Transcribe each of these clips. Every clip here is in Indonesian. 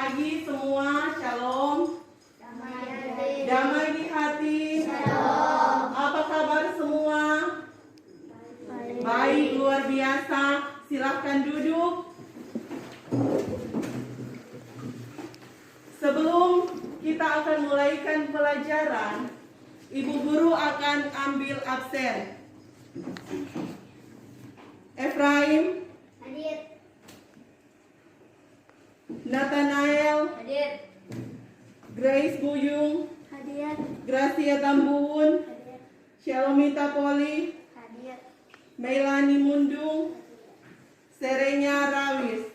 pagi semua, shalom. Damai di hati. Shalom. Apa kabar semua? Baik, luar biasa. Silahkan duduk. Sebelum kita akan mulaikan pelajaran, Ibu Guru akan ambil absen. Efraim, Hadir. Nathanael, Hadir. Grace Buyung, Hadir. Gracia Tambuhun, Hadir. Shalomita Poli, Hadir. Meilani Mundung, Serenya Rawis.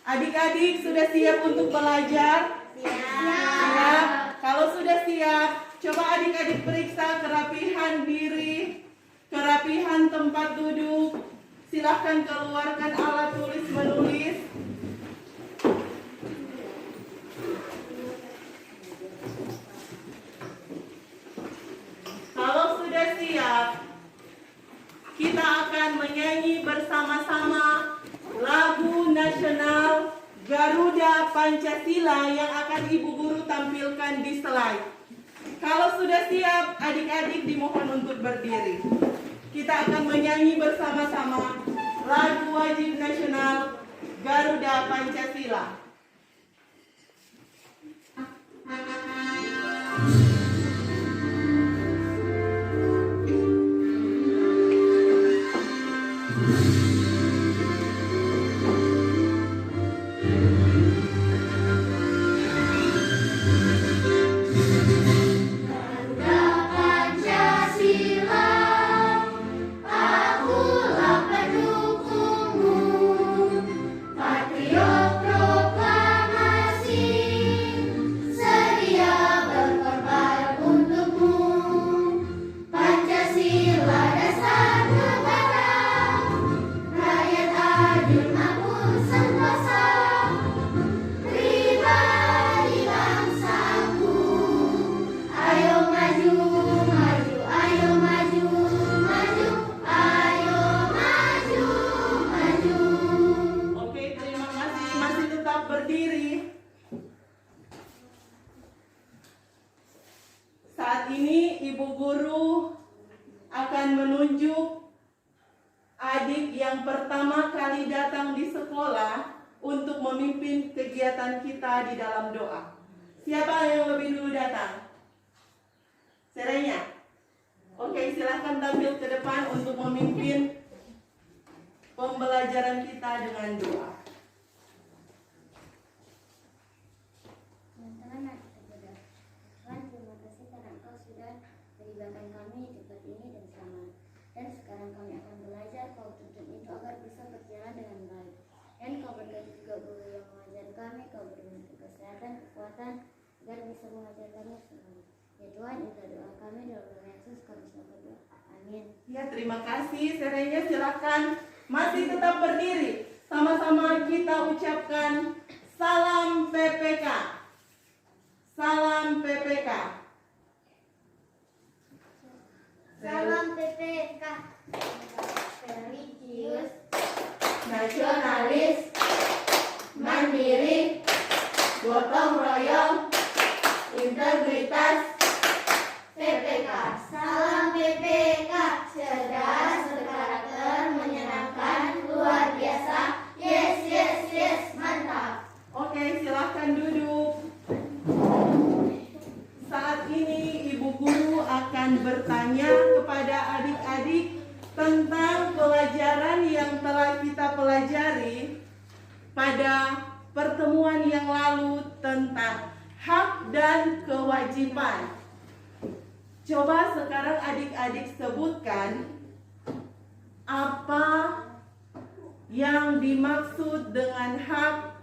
Adik-adik sudah siap untuk belajar? Siap. Kalau sudah siap, coba adik-adik periksa kerapihan diri, kerapihan tempat duduk. Silahkan keluarkan alat tulis menulis. Kalau sudah siap, kita akan menyanyi bersama-sama lagu nasional Garuda Pancasila yang akan Ibu Guru tampilkan di slide. Kalau sudah siap, adik-adik dimohon untuk berdiri. Kita akan menyanyi bersama-sama lagu wajib nasional Garuda Pancasila. Saat ini Ibu Guru akan menunjuk adik yang pertama kali datang di sekolah untuk memimpin kegiatan kita di dalam doa. Siapa yang lebih dulu datang? Serenya. Oke, silahkan tampil ke depan untuk memimpin pembelajaran kita dengan doa. Beribadah kami di tempat ini dan selamat. Dan sekarang kami akan belajar, kau tuntun itu agar bisa berjalan dengan baik. Dan kau berkati juga guru yang mengajar kami, kau beri kesehatan, kekuatan, agar bisa mengajar kami selalu. Ya Tuhan, inilah doa kami dalam nama Yesus kami selalu berdoa. Amin. Ya, terima kasih. Serenya silakan masih tetap berdiri. Sama-sama kita ucapkan salam PPK. Salam PPK. Salam PPK. Religius, Nasionalis, mandiri, gotong royong, integritas, PPK. Salam PPK. Cerdas, berkarakter, menyenangkan, luar biasa. Yes, yes, yes, mantap. Oke, silahkan duduk. Saat ini Ibu Guru akan bertanya kepada adik-adik tentang pelajaran yang telah kita pelajari pada pertemuan yang lalu tentang hak dan kewajiban. Coba sekarang adik-adik sebutkan apa yang dimaksud dengan hak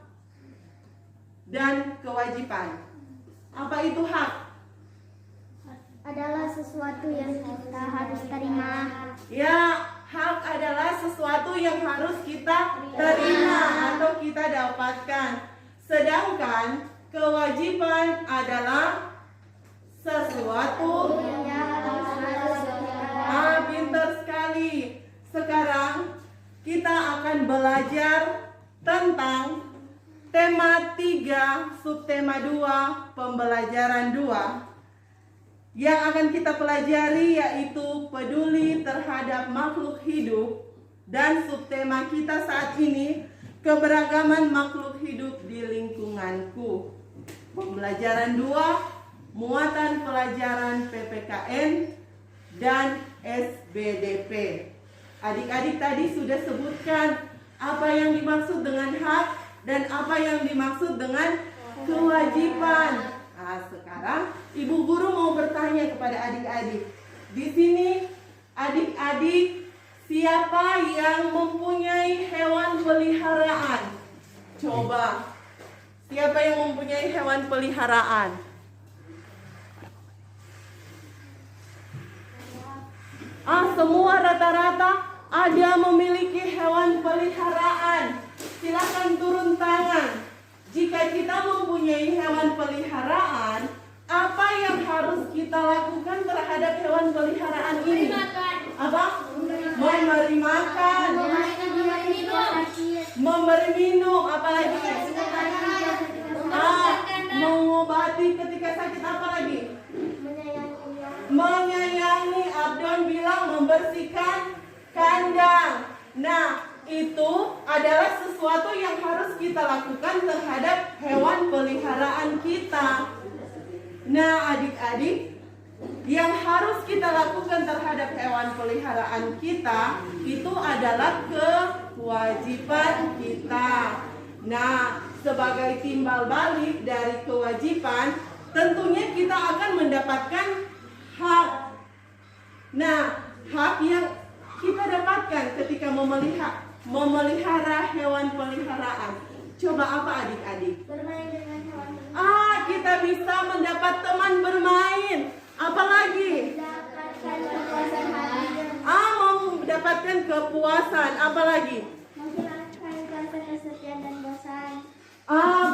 dan kewajiban. Apa itu hak? Adalah sesuatu yang kita harus terima. Ya, hak adalah sesuatu yang harus kita terima atau kita dapatkan. Sedangkan kewajiban adalah sesuatu. Pintar sekali. Sekarang kita akan belajar tentang tema 3, subtema 2, pembelajaran 2 yang akan kita pelajari yaitu peduli terhadap makhluk hidup, dan subtema kita saat ini keberagaman makhluk hidup di lingkunganku. Pembelajaran 2, muatan pelajaran PPKN dan SBDP. Adik-adik tadi sudah sebutkan apa yang dimaksud dengan hak dan apa yang dimaksud dengan kewajiban. Nah, sekarang Ibu Guru mau bertanya kepada adik-adik. Di sini adik-adik, siapa yang mempunyai hewan peliharaan? Coba, siapa yang mempunyai hewan peliharaan? Semua rata-rata ada memiliki hewan peliharaan. Silakan turun tangan. Jika kita mempunyai hewan peliharaan, apa yang harus kita lakukan terhadap hewan peliharaan ini? Apa? Memberi makan, memberi minum, apalagi? Mengobati ketika sakit, apa lagi? Menyayangi. Abdon bilang membersihkan kandang. Nah, itu adalah sesuatu yang harus kita lakukan terhadap hewan peliharaan kita. Nah, adik-adik, yang harus kita lakukan terhadap hewan peliharaan kita itu adalah kewajiban kita. Nah, sebagai timbal balik dari kewajiban, tentunya kita akan mendapatkan hak. Nah, hak yang kita dapatkan ketika memelihara hewan peliharaan. Coba apa adik-adik? Bermain dengan hewan. Kita bisa mendapat teman bermain. Apalagi? Mendapatkan kepuasan hati. Mendapatkan kepuasan. Apalagi? Menghilangkan rasa kesepian dan bosan.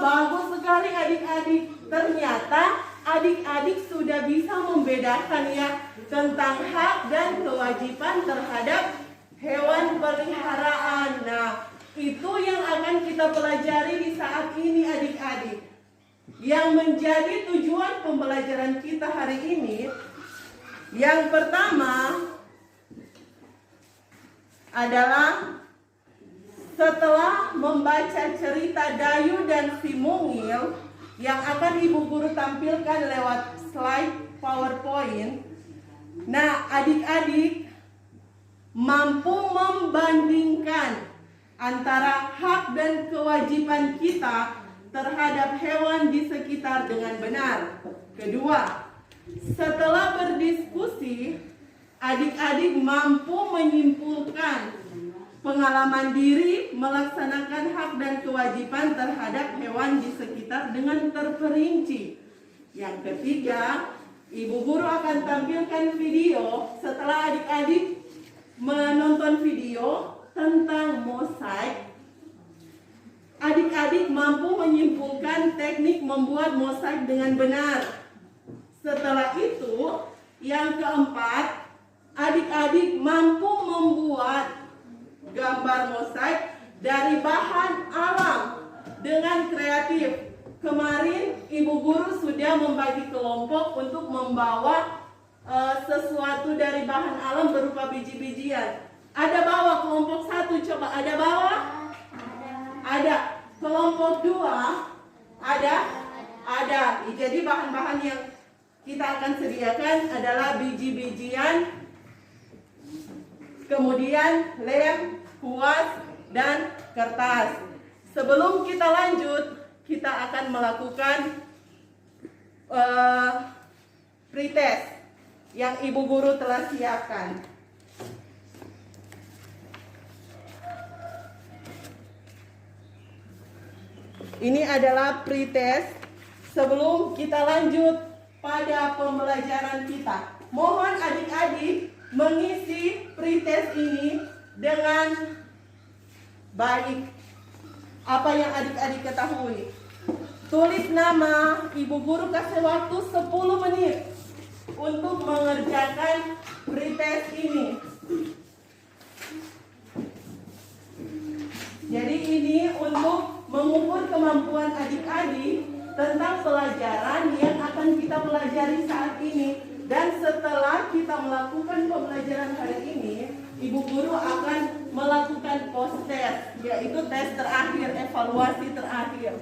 Bagus sekali adik-adik. Ternyata adik-adik sudah bisa membedakan ya tentang hak dan kewajiban terhadap hewan peliharaan. Nah, itu yang akan kita pelajari di saat ini adik-adik. Yang menjadi tujuan pembelajaran kita hari ini, yang pertama adalah setelah membaca cerita Dayu dan si Mungil yang akan Ibu Guru tampilkan lewat slide PowerPoint. Nah, adik-adik mampu membandingkan antara hak dan kewajiban kita terhadap hewan di sekitar dengan benar. Kedua, setelah berdiskusi, adik-adik mampu menyimpulkan pengalaman diri melaksanakan hak dan kewajiban terhadap hewan di sekitar dengan terperinci. Yang ketiga, Ibu Guru akan tampilkan video setelah adik-adik menonton video tentang mosaik. Adik-adik mampu menyimpulkan teknik membuat mosaik dengan benar. Setelah itu, yang keempat, adik-adik mampu membuat gambar mosaik dari bahan alam dengan kreatif. Kemarin Ibu Guru sudah membagi kelompok untuk membawa sesuatu dari bahan alam berupa biji-bijian. Ada bawa kelompok 1, coba ada bawa? Ada. Kelompok 2 ada? Ada. Jadi bahan-bahan yang kita akan sediakan adalah biji-bijian, kemudian lem, kuas, dan kertas. Sebelum kita lanjut, kita akan melakukan pretest yang Ibu Guru telah siapkan. Ini adalah pretest sebelum kita lanjut pada pembelajaran kita. Mohon adik-adik mengisi pretest ini dengan baik. Apa yang adik-adik ketahui. Tulis nama, Ibu Guru kasih waktu 10 menit untuk mengerjakan pretest ini. Jadi ini untuk mengukur kemampuan adik-adik tentang pelajaran yang akan kita pelajari saat ini. Dan setelah kita melakukan pembelajaran hari ini, Ibu Guru akan melakukan post test, yaitu tes terakhir, evaluasi terakhir.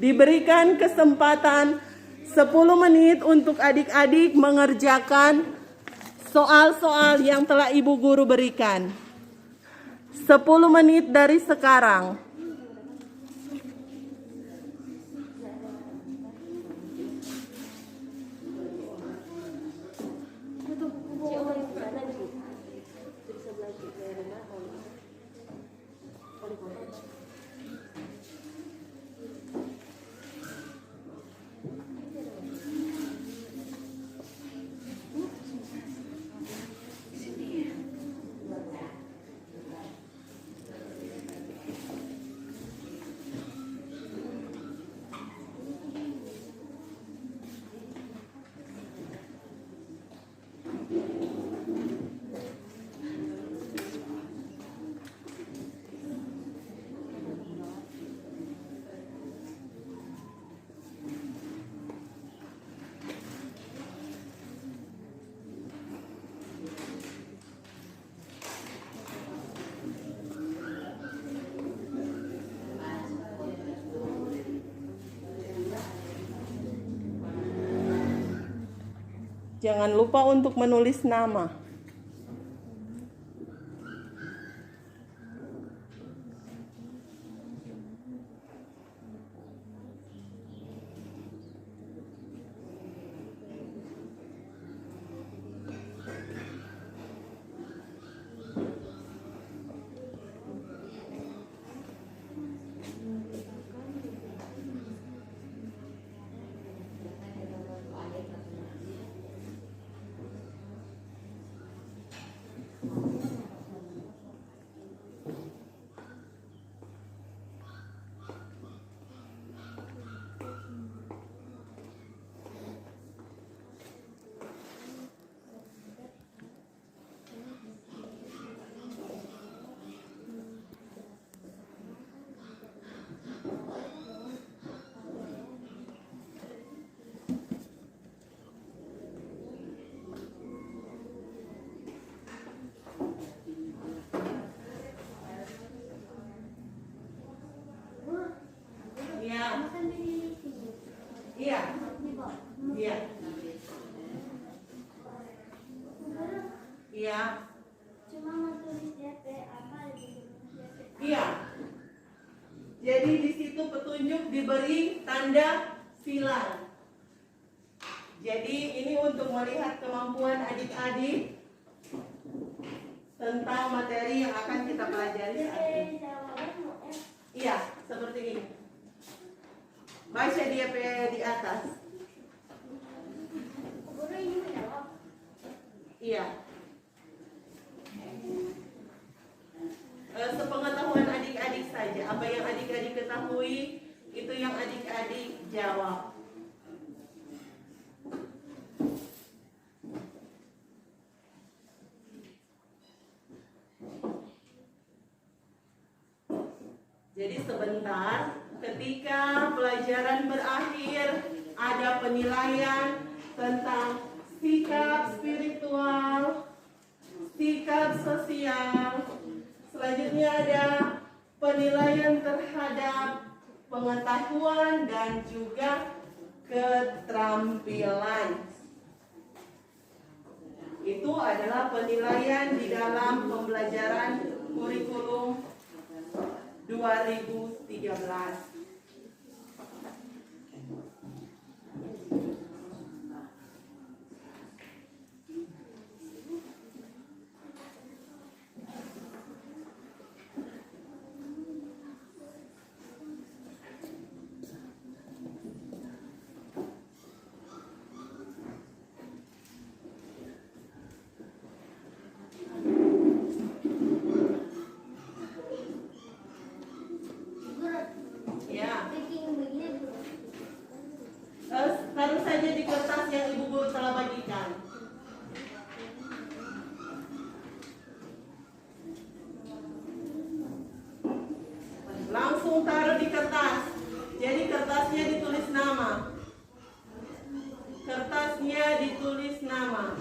Diberikan kesempatan 10 menit untuk adik-adik mengerjakan soal-soal yang telah Ibu Guru berikan. 10 menit dari sekarang. Jangan lupa untuk menulis nama. Iya. Iya. Iya. Cuma mau tulis DP apa di Iya. Jadi di situ petunjuk diberi tanda silang. Jadi ini untuk melihat kemampuan adik-adik tentang materi yang akan kita pelajari saat ini. Iya, seperti ini. Baca dia di atas. Iya. Sepengetahuan adik-adik saja. Apa yang adik-adik ketahui, itu yang adik-adik jawab. Jadi sebentar, ketika pelajaran berakhir, ada penilaian tentang sikap spiritual, sikap sosial. Selanjutnya ada penilaian terhadap pengetahuan dan juga keterampilan. Itu adalah penilaian di dalam pembelajaran kurikulum 2013. Selanjutnya ditulis nama.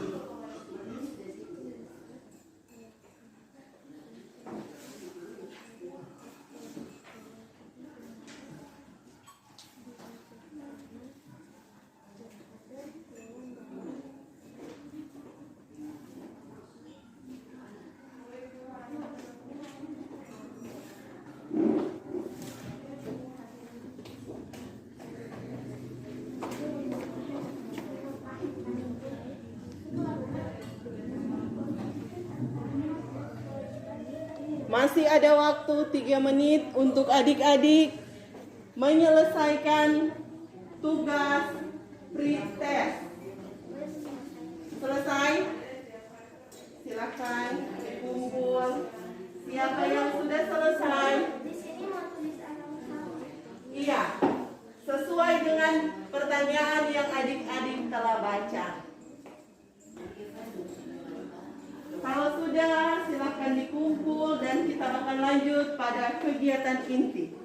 Masih ada waktu 3 menit untuk adik-adik menyelesaikan tugas pretest. Selesai? Silakan kumpul. Siapa yang sudah selesai? Di sini mau tulis anak-anak. Iya, sesuai dengan pertanyaan yang adik-adik telah baca. Kalau sudah, silakan dikumpul dan kita akan lanjut pada kegiatan inti.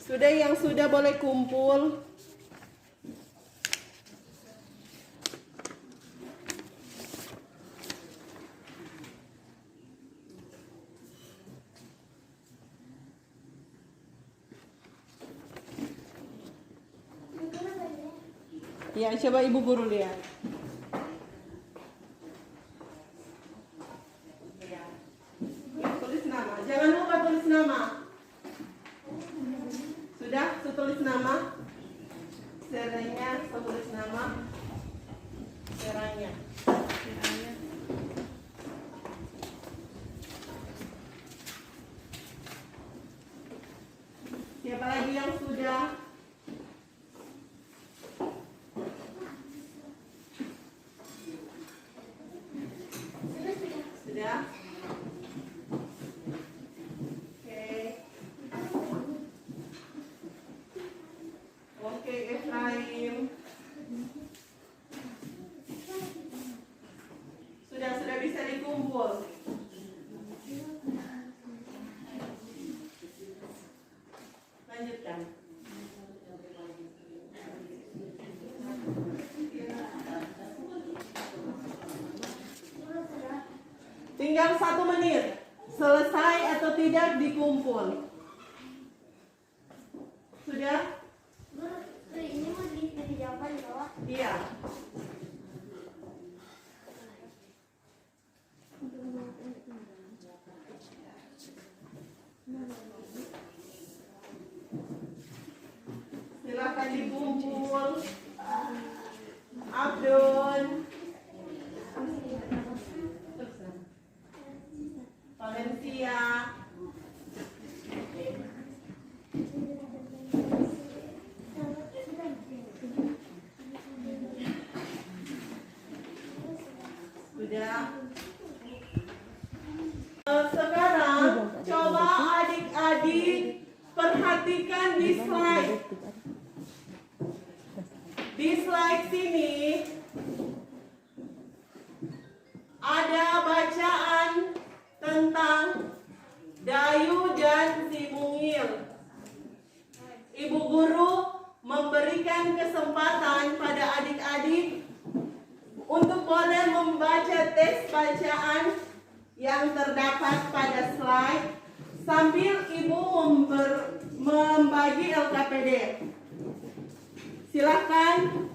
Sudah yang sudah boleh kumpul. Ya, coba Ibu Guru lihat. Ya, tulis nama. Jangan lupa tulis nama. Sudah, tulis nama. Seranya, tulis nama. Seranya. Siapa lagi yang sudah? Sudah? Oke, Efraim. Sudah bisa dikumpul. Lanjutkan. Tinggal 1 menit. Selesai atau tidak dikumpul. Sudah? Ini mau dijawab di bawah. Iya. Silakan dikumpul. Abdul. Valencia. Sudah. Sekarang coba adik-adik perhatikan di slide. Di slide sini ada bacaan tentang Dayu dan si Mungil. Ibu guru memberikan kesempatan pada adik-adik untuk boleh membaca teks bacaan yang terdapat pada slide sambil ibu membagi LKPD. Silakan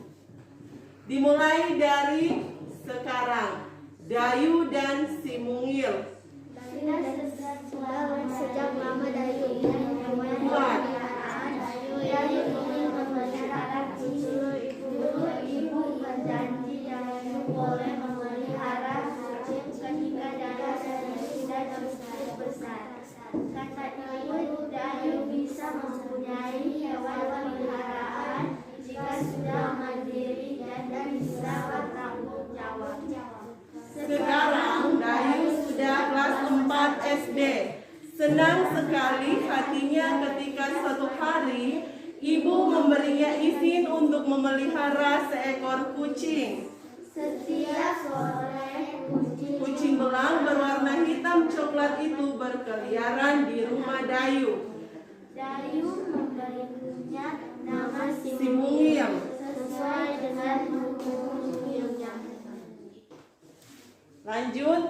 dimulai dari sekarang. Dayu dan si Mungil. Sejak lama Dayu ingin membuat peliharaan. Dayu ingin memelihara kucing. Ibu berjanji Dayu boleh memelihara kucing ketika Dayu sudah besar. Kata ibu, Dayu bisa mempunyai hewan peliharaan jika sudah mandiri dan bisa bertanggung jawab. Sekarang Dayu sudah kelas 4 SD. Senang sekali hatinya ketika suatu hari ibu memberinya izin untuk memelihara seekor kucing. Setiap sore Kucing belang berwarna hitam coklat itu berkeliaran di rumah Dayu. Dayu memberinya nama Si Mungil. sesuai dengan buku Mungilnya. Lanjut.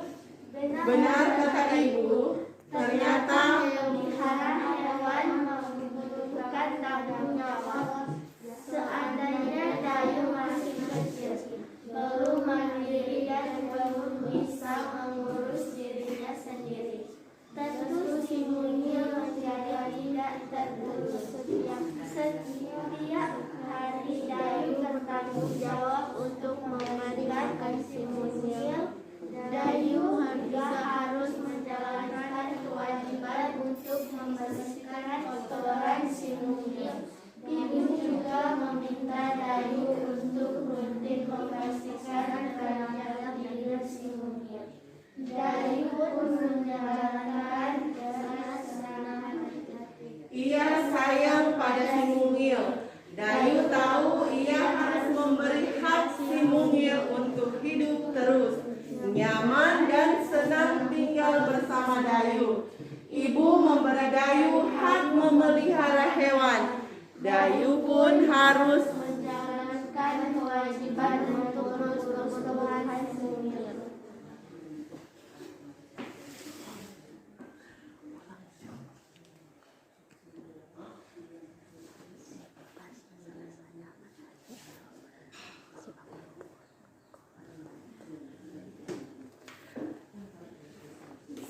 Benar kata ibu, ternyata memelihara hewan membutuhkan tanggung jawab. Seandainya Dayu masih kecil, belum mandiri dan belum bisa mengurus dirinya sendiri, tentu si Mungil menjadi tidak terurus. Setiap hari Dayu bertanggung jawab untuk memandikan si Mungil. Dayu juga harus menjalankan kewajiban untuk membersihkan kotoran si Mungil. Ibu juga meminta Dayu untuk rutin membersihkan keranjang tidur si Mungil. Dayu pun menjalankan dengan senang hati. ia sayang pada si Mungil. Dayu tahu ia harus memberi hak si Mungil untuk hidup terus, nyaman dan senang tinggal bersama Dayu. Ibu memberi Dayu hak memelihara hewan. Dayu pun harus menjalankan kewajiban untuk mengurus kebutuhan si Mungil.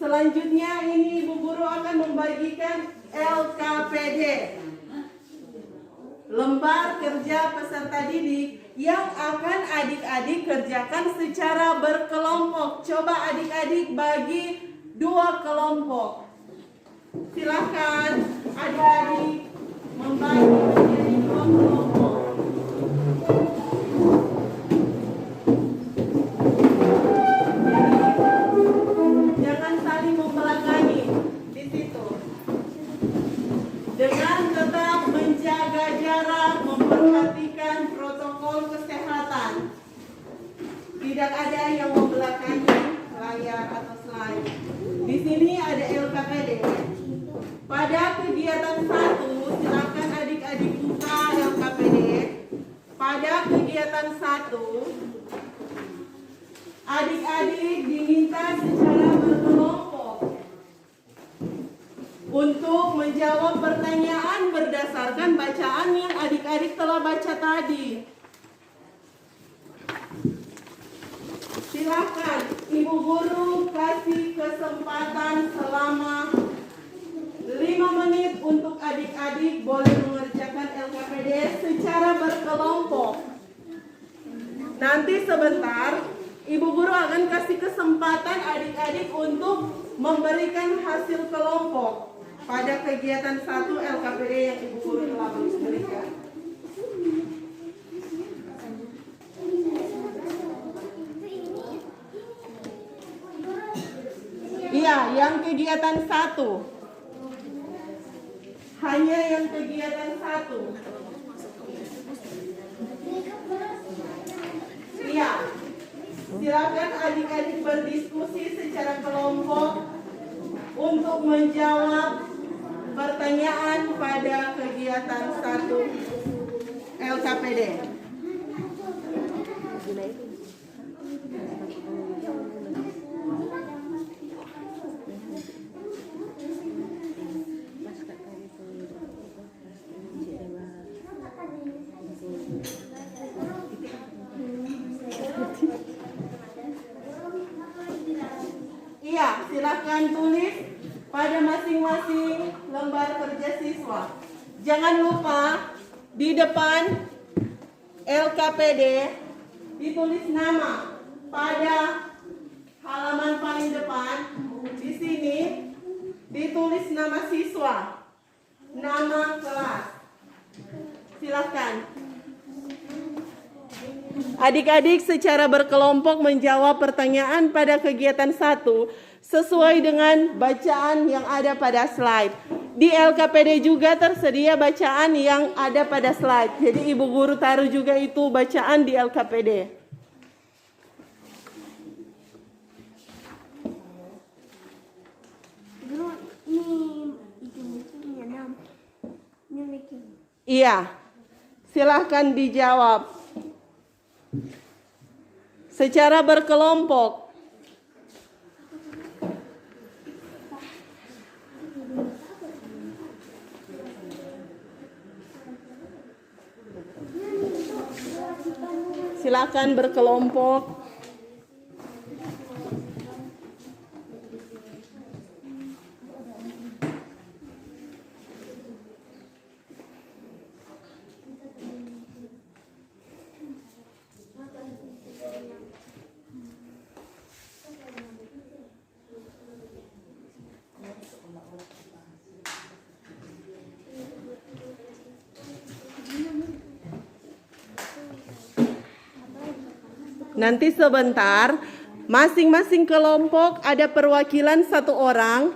Selanjutnya ini Ibu Guru akan membagikan LKPD, lembar kerja peserta didik yang akan adik-adik kerjakan secara berkelompok. Coba adik-adik bagi 2 kelompok. Silakan adik-adik membagi menjadi 2 kelompok. Jangan saling membelakangi di situ. Dengan tetap menjaga jarak, memperhatikan protokol kesehatan. Tidak ada yang membelakangi layar atau slide. Di sini ada LKPD. Pada kegiatan 1, silakan adik-adik buka LKPD. Pada kegiatan 1, adik-adik diminta secara berkelompok untuk menjawab pertanyaan berdasarkan bacaan yang adik-adik telah baca tadi. Silakan Ibu Guru kasih kesempatan selama 5 menit untuk adik-adik boleh mengerjakan LKPD secara berkelompok. Nanti sebentar Ibu Guru akan kasih kesempatan adik-adik untuk memberikan hasil kelompok pada kegiatan 1 LKPD yang Ibu Guru telah berikan. Iya, yang kegiatan 1. Hanya yang kegiatan 1. Iya. Silakan adik-adik berdiskusi secara kelompok untuk menjawab pertanyaan pada kegiatan 1 LKPD. Iya, silakan tulis pada masing-masing lembar kerja siswa. Jangan lupa di depan LKPD ditulis nama pada halaman paling depan. Di sini ditulis nama siswa, nama kelas. Silakan. Adik-adik secara berkelompok menjawab pertanyaan pada kegiatan 1 sesuai dengan bacaan yang ada pada slide. Di LKPD juga tersedia bacaan yang ada pada slide. Jadi Ibu Guru taruh juga itu bacaan di LKPD. Iya, silahkan dijawab secara berkelompok. Silakan berkelompok. Nanti sebentar, masing-masing kelompok ada perwakilan 1 orang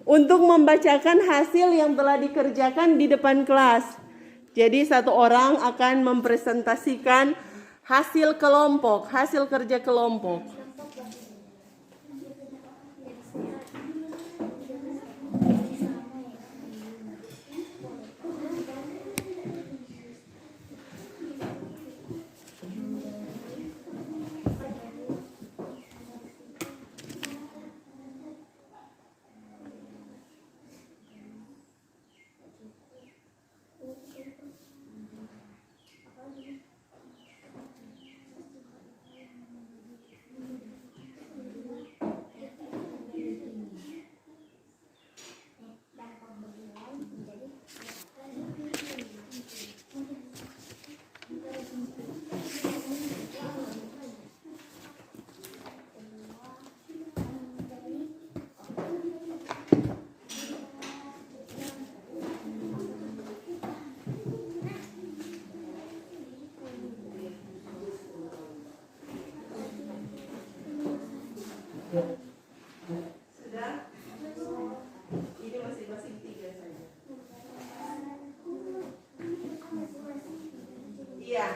untuk membacakan hasil yang telah dikerjakan di depan kelas. Jadi 1 orang akan mempresentasikan hasil kelompok, hasil kerja kelompok. Sudah? Ini masing-masing 3 saja. Iya.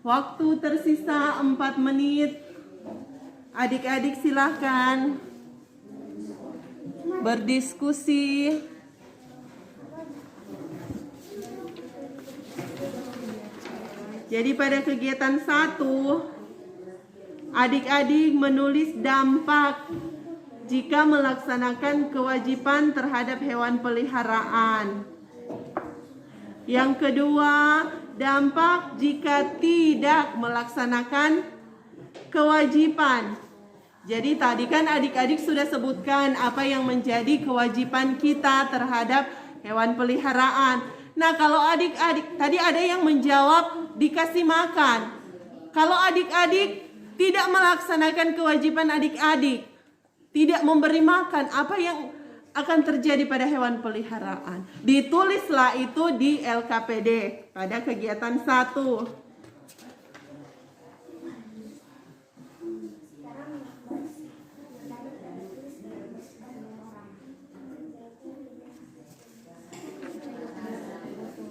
Waktu tersisa 4 menit. Adik-adik silahkan berdiskusi. Jadi pada kegiatan 1, adik-adik menulis dampak jika melaksanakan kewajiban terhadap hewan peliharaan. Yang kedua, dampak jika tidak melaksanakan kewajiban. Jadi tadi kan adik-adik sudah sebutkan apa yang menjadi kewajiban kita terhadap hewan peliharaan. Nah, kalau adik-adik tadi ada yang menjawab dikasih makan. Kalau adik-adik tidak melaksanakan kewajiban adik-adik, tidak memberi makan, apa yang akan terjadi pada hewan peliharaan. Ditulislah itu di LKPD pada kegiatan 1.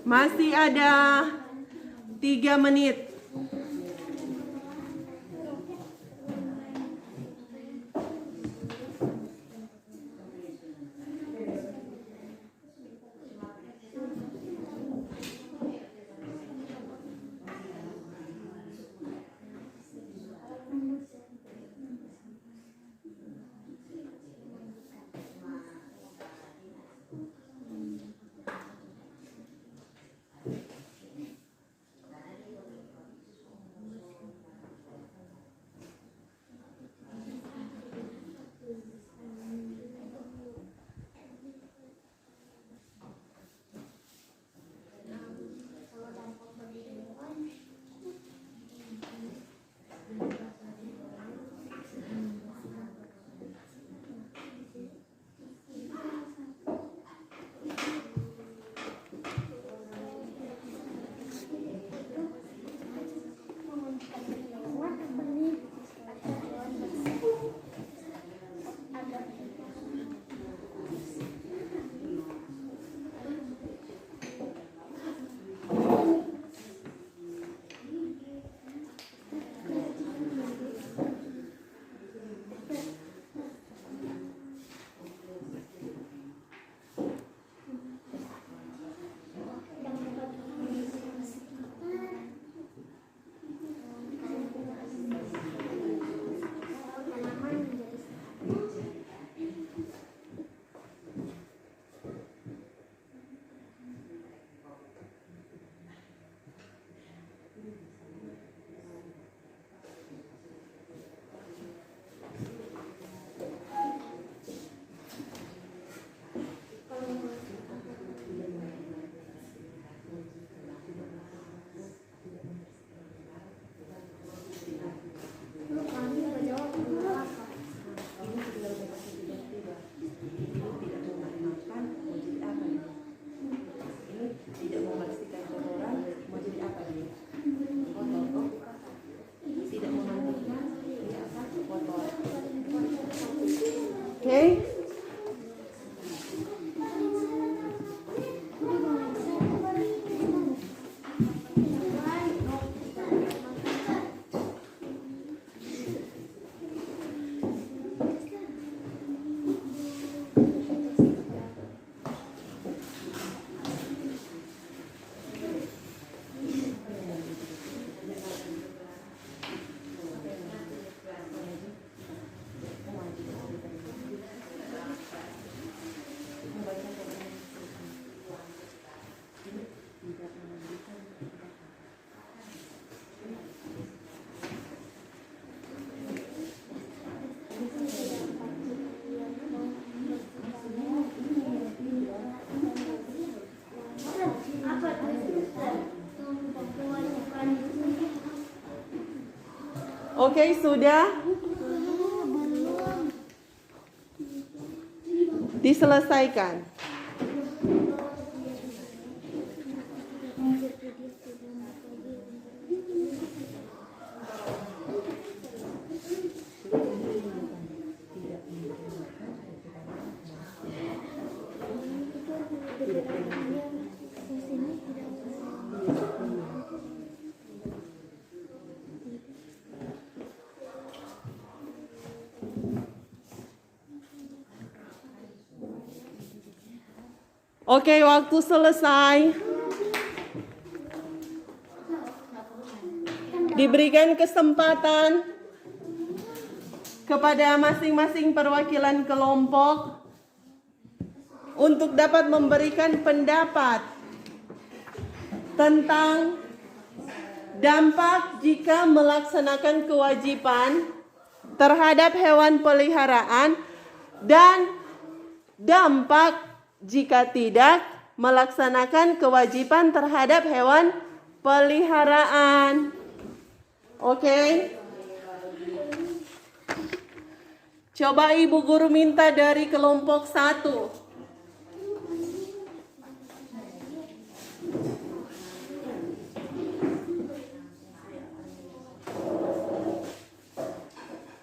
Masih ada 3 menit. Oke. Oke, sudah diselesaikan. Oke, waktu selesai. Diberikan kesempatan kepada masing-masing perwakilan kelompok untuk dapat memberikan pendapat tentang dampak jika melaksanakan kewajiban terhadap hewan peliharaan dan dampak jika tidak melaksanakan kewajiban terhadap hewan peliharaan. Oke. Coba Ibu Guru minta dari kelompok 1.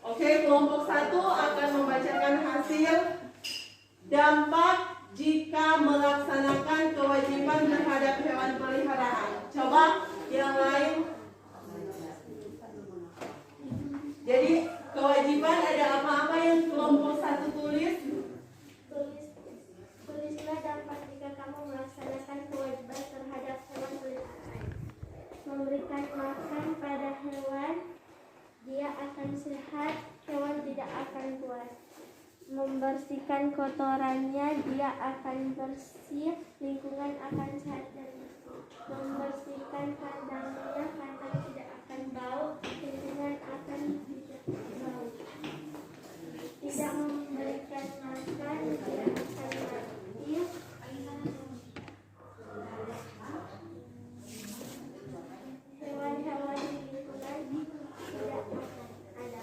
Oke, kelompok 1 akan membacakan hasil dampak jika melaksanakan kewajiban terhadap hewan peliharaan. Coba yang lain. Jadi kewajiban ada apa-apa yang kelompok 1 tulis? Tulislah dampak jika kamu melaksanakan kewajiban terhadap hewan peliharaan. Memberikan makan pada hewan, dia akan sehat, hewan tidak akan puas. Membersihkan kotorannya, dia akan bersih, lingkungan akan sehat dan bersih. Membersihkan kandangnya, kandang tidak akan bau, lingkungan akan tidak bau. Tidak memberikan makan, dia akan mati. Hewan-hewan di lingkungan tidak akan ada.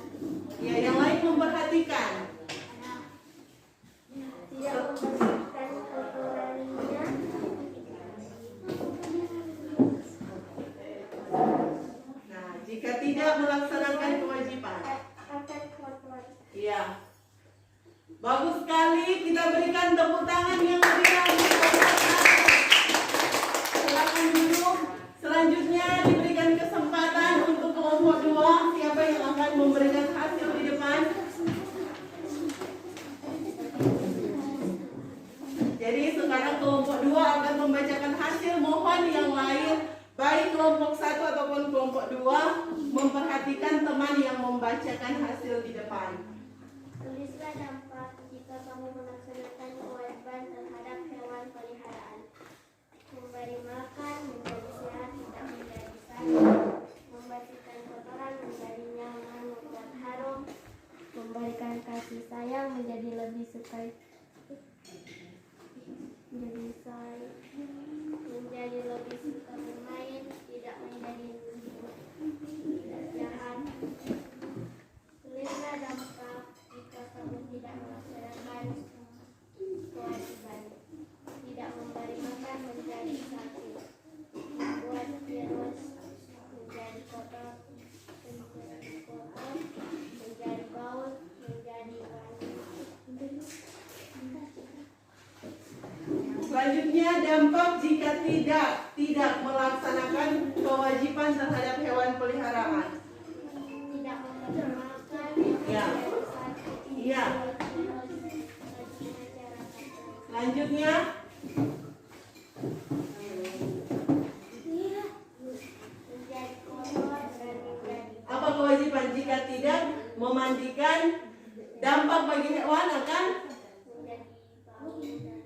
Ya, yang lain memperhatikan. Tidak membersihkan kotorannya. Nah, jika tidak melaksanakan kewajiban. Akan kotor. Iya. Bagus sekali, kita berikan tepuk tangan yang meriah untuk kelompok 1. Silakan duduk. Selanjutnya diberikan kesempatan untuk kelompok 2. Siapa yang akan memberikan hasil di depan? Jadi sekarang kelompok 2 akan membacakan hasil. Mohon yang lain, baik kelompok 1 ataupun kelompok 2, memperhatikan teman yang membacakan hasil di depan. Tulislah dampak jika kamu melaksanakan kewajiban terhadap hewan peliharaan. Memberi makan, menjadi sehat, tidak menjadi sakit. Membersihkan kotoran, menjadi nyaman, membuat harum. Memberikan kasih sayang, menjadi lebih suka. Menjadi lebih suka bermain, tidak menjadi tidak jahat. Tulislah dampak jika kamu tidak melaksanakan kewajiban. Tidak memberi makan, menjadi sakit. Membuat virus menjadi kotor, menjadi bau, menjadi wangi. Selanjutnya, dampak jika tidak melaksanakan kewajiban terhadap hewan peliharaan. Tidak memberi makan, Ya. menjadi sakit. Iya. Selanjutnya, Menjadi kotor dan menjadi apa kewajiban jika tidak memandikan? Dampak bagi hewan akan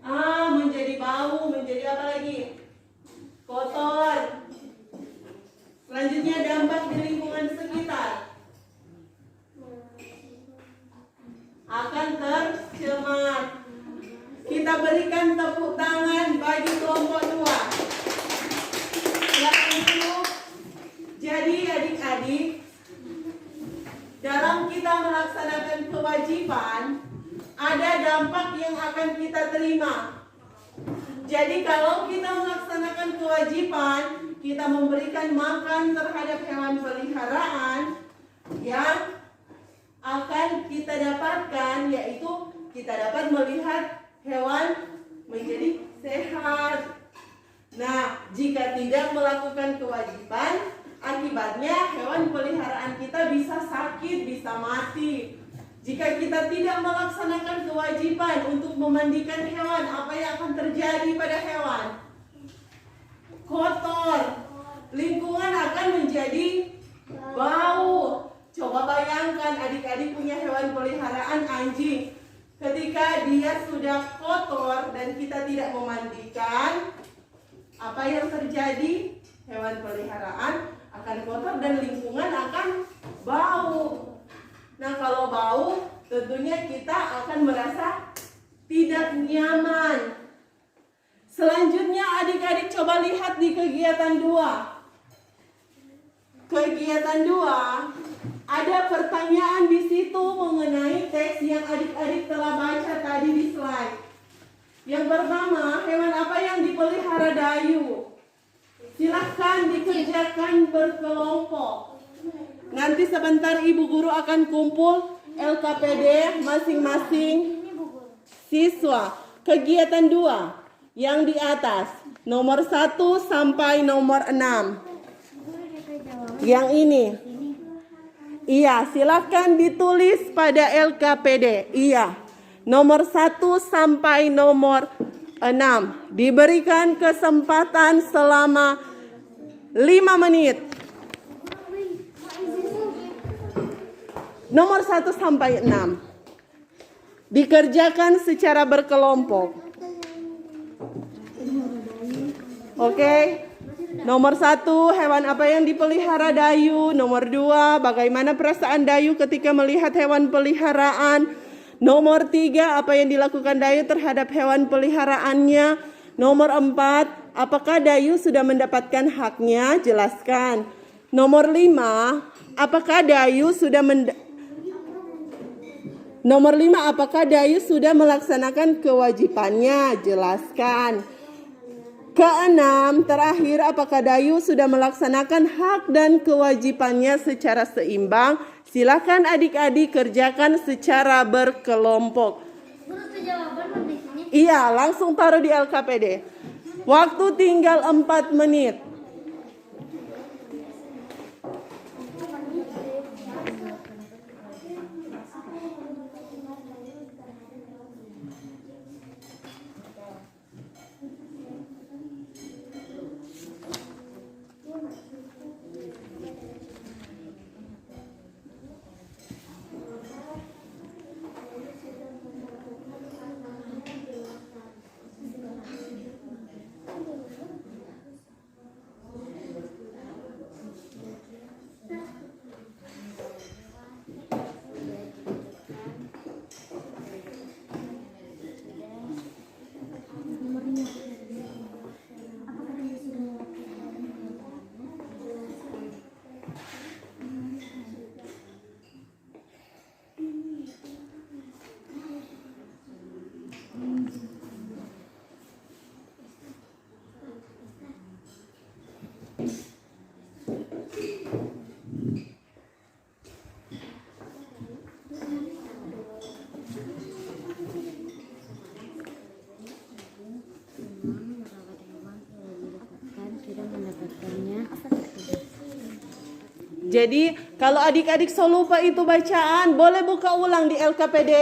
bau. menjadi bau, menjadi apa lagi? Kotor. Selanjutnya, dampak di lingkungan sekitar akan tercemar. Kita berikan tepuk tangan bagi kelompok 2. Silakan duduk. Jadi adik-adik, dalam kita melaksanakan kewajiban, ada dampak yang akan kita terima. Jadi kalau kita melaksanakan kewajiban, kita memberikan makan terhadap hewan peliharaan, yang akan kita dapatkan yaitu kita dapat melihat hewan menjadi sehat. Nah, jika tidak melakukan kewajiban, akibatnya hewan peliharaan kita bisa sakit, bisa mati. Jika kita tidak melaksanakan kewajiban untuk memandikan hewan, apa yang akan terjadi pada hewan? Kotor. Lingkungan akan menjadi bau. Coba bayangkan adik-adik punya hewan peliharaan anjing. Ketika dia sudah kotor dan kita tidak memandikan, apa yang terjadi? Hewan peliharaan akan kotor dan lingkungan akan bau. Nah, kalau bau, tentunya kita akan merasa tidak nyaman. Selanjutnya adik-adik coba lihat di kegiatan 2. Kegiatan 2 Ada pertanyaan di situ mengenai teks yang adik-adik telah baca tadi di slide. Yang pertama, hewan apa yang dipelihara Dayu? Silahkan dikerjakan berkelompok. Nanti sebentar ibu guru akan kumpul LKPD masing-masing siswa. Kegiatan 2 yang di atas, nomor 1 sampai nomor 6. Yang ini. Iya, silahkan ditulis pada LKPD. Iya, nomor 1 sampai nomor 6. Diberikan kesempatan selama 5 menit. Nomor 1 sampai 6. Dikerjakan secara berkelompok. Oke. Nomor 1, hewan apa yang dipelihara Dayu? Nomor 2, bagaimana perasaan Dayu ketika melihat hewan peliharaan? Nomor 3, apa yang dilakukan Dayu terhadap hewan peliharaannya? Nomor 4, apakah Dayu sudah mendapatkan haknya? Jelaskan. Nomor 5, apakah Dayu sudah melaksanakan kewajibannya? Jelaskan. Keenam, terakhir, apakah Dayu sudah melaksanakan hak dan kewajibannya secara seimbang? Silakan adik-adik kerjakan secara berkelompok. Iya, langsung taruh di LKPD. Waktu tinggal 4 menit. Jadi kalau adik-adik so lupa itu bacaan, boleh buka ulang di LKPD.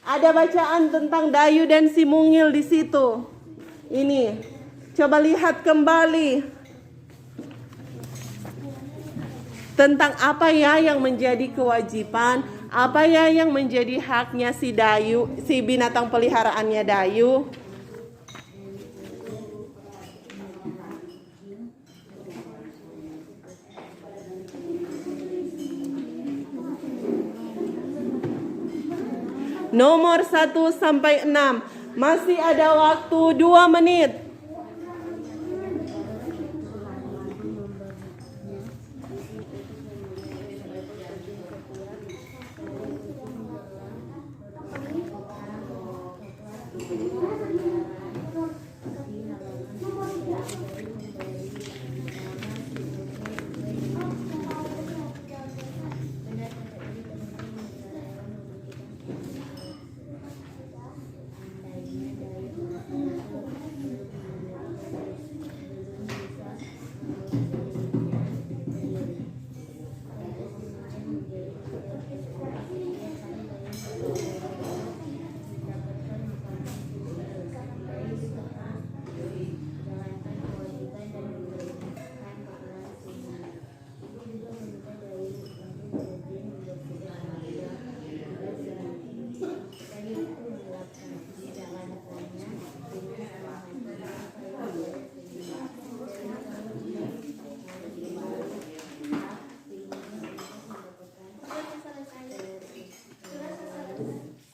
Ada bacaan tentang Dayu dan si mungil di situ. Ini, coba lihat kembali. Tentang apa ya yang menjadi kewajiban, apa ya yang menjadi haknya si Dayu, si binatang peliharaannya Dayu. Nomor 1 sampai 6. Masih ada waktu 2 menit.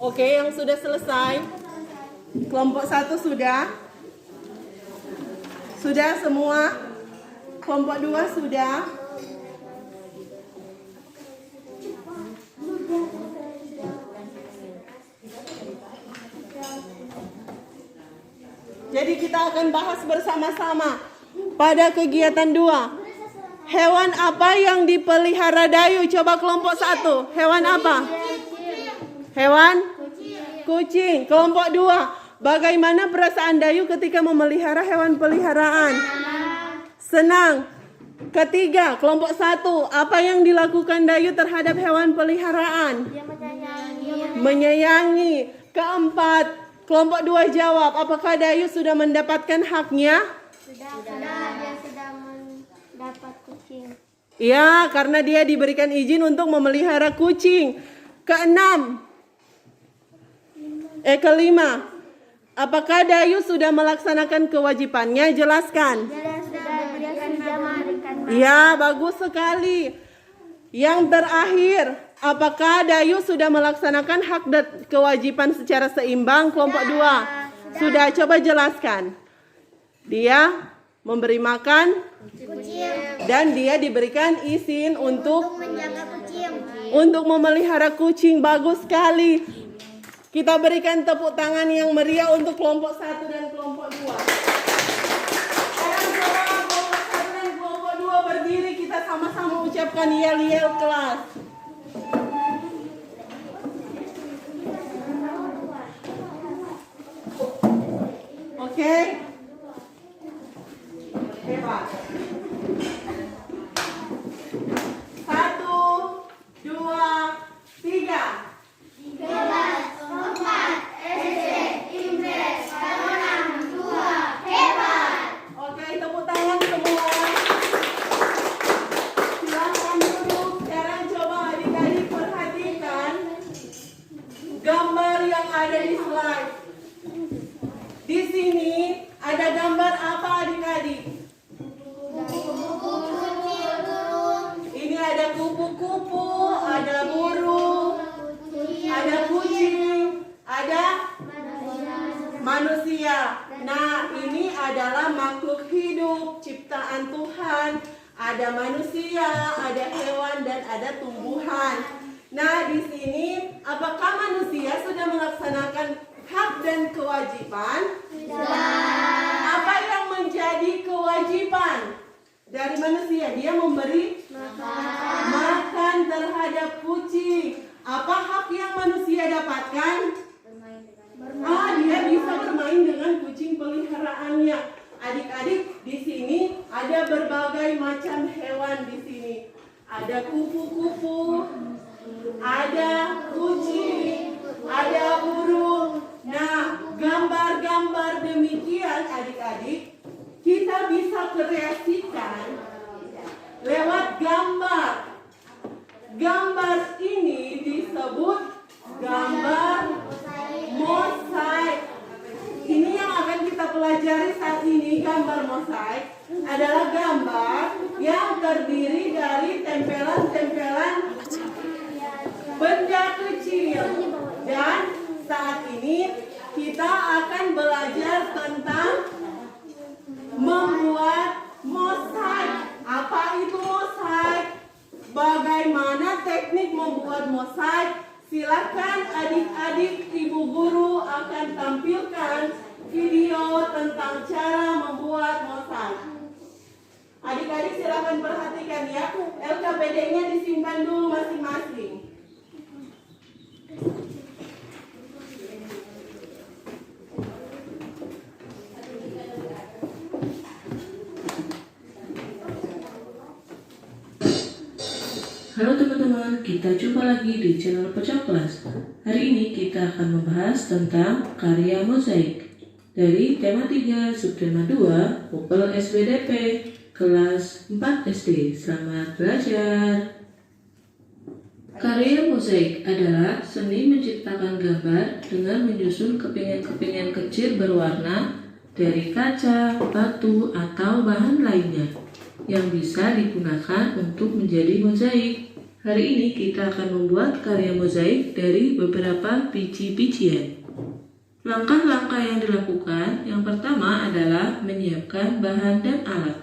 Oke, yang sudah selesai. Kelompok 1 sudah. Sudah semua. Kelompok 2 sudah. kita akan bahas bersama-sama pada kegiatan 2. Hewan apa yang dipelihara Dayu? Coba kelompok 1. Hewan apa? Hewan? Kucing. Kelompok 2. Bagaimana perasaan Dayu ketika memelihara hewan peliharaan? Senang. Ketiga, kelompok 1. Apa yang dilakukan Dayu terhadap hewan peliharaan? Dia Menyayangi. Keempat, kelompok 2 jawab. Apakah Dayu sudah mendapatkan haknya? sudah dia sudah mendapat kucing. Ya, karena dia diberikan izin untuk memelihara kucing. Kelima, apakah Dayu sudah melaksanakan kewajibannya? Jelaskan. Dia sudah memberikan Ya, bagus sekali. Yang terakhir, apakah Dayu sudah melaksanakan hak dan kewajiban secara seimbang? Kelompok 2. Sudah, coba jelaskan. Dia memberi makan kucing dan dia diberikan izin untuk menjaga kucing. memelihara kucing. Bagus sekali. Kita berikan tepuk tangan yang meriah untuk kelompok 1 dan kelompok 2. Sekarang coba kelompok 1 dan kelompok 2 berdiri, kita sama-sama ucapkan yel-yel kelas. Oke? Hebat. 1, 2, 3. Oke, tepuk tangan semua. Silakan duduk. Sekarang coba adik-adik perhatikan gambar yang ada di slide. Di sini ada gambar apa adik-adik? Ini ada kupu-kupu, ada burung, ada kucing, ada manusia. Nah, ini adalah makhluk hidup ciptaan Tuhan. Ada manusia, ada hewan, dan ada tumbuhan. Nah, di sini apakah manusia sudah melaksanakan hak dan kewajiban? Apa yang menjadi kewajiban dari manusia? Dia memberi makan terhadap kucing. Apa hak yang manusia dapatkan? Dia bisa bermain dengan kucing peliharaannya. Adik-adik, di sini ada berbagai macam hewan di sini. Ada kupu-kupu, ada kucing, ada burung. Nah, gambar-gambar demikian adik-adik kita bisa kreasikan lewat gambar. Gambar ini disebut gambar mosaik. Ini yang akan kita pelajari saat ini. Gambar mosaik adalah gambar yang terdiri dari tempelan-tempelan benda kecil. Dan saat ini kita akan belajar tentang membuat mosaik. Apa itu mosaik? Bagaimana teknik membuat mosaik? Silakan adik-adik, ibu guru akan tampilkan video tentang cara membuat mosaik. Adik-adik silakan perhatikan ya. LKPD-nya disimpan dulu masing-masing. Halo teman-teman, kita jumpa lagi di channel Pecah Kelas. Hari ini kita akan membahas tentang karya mosaik dari tema 3, subtema 2, Popel SBDP, kelas 4 SD. Selamat belajar. Karya mosaik adalah seni menciptakan gambar dengan menyusun kepingan-kepingan kecil berwarna dari kaca, batu, atau bahan lainnya yang bisa digunakan untuk menjadi mozaik. Hari ini kita akan membuat karya mozaik dari beberapa biji-bijian. Langkah-langkah yang dilakukan, yang pertama adalah menyiapkan bahan dan alat.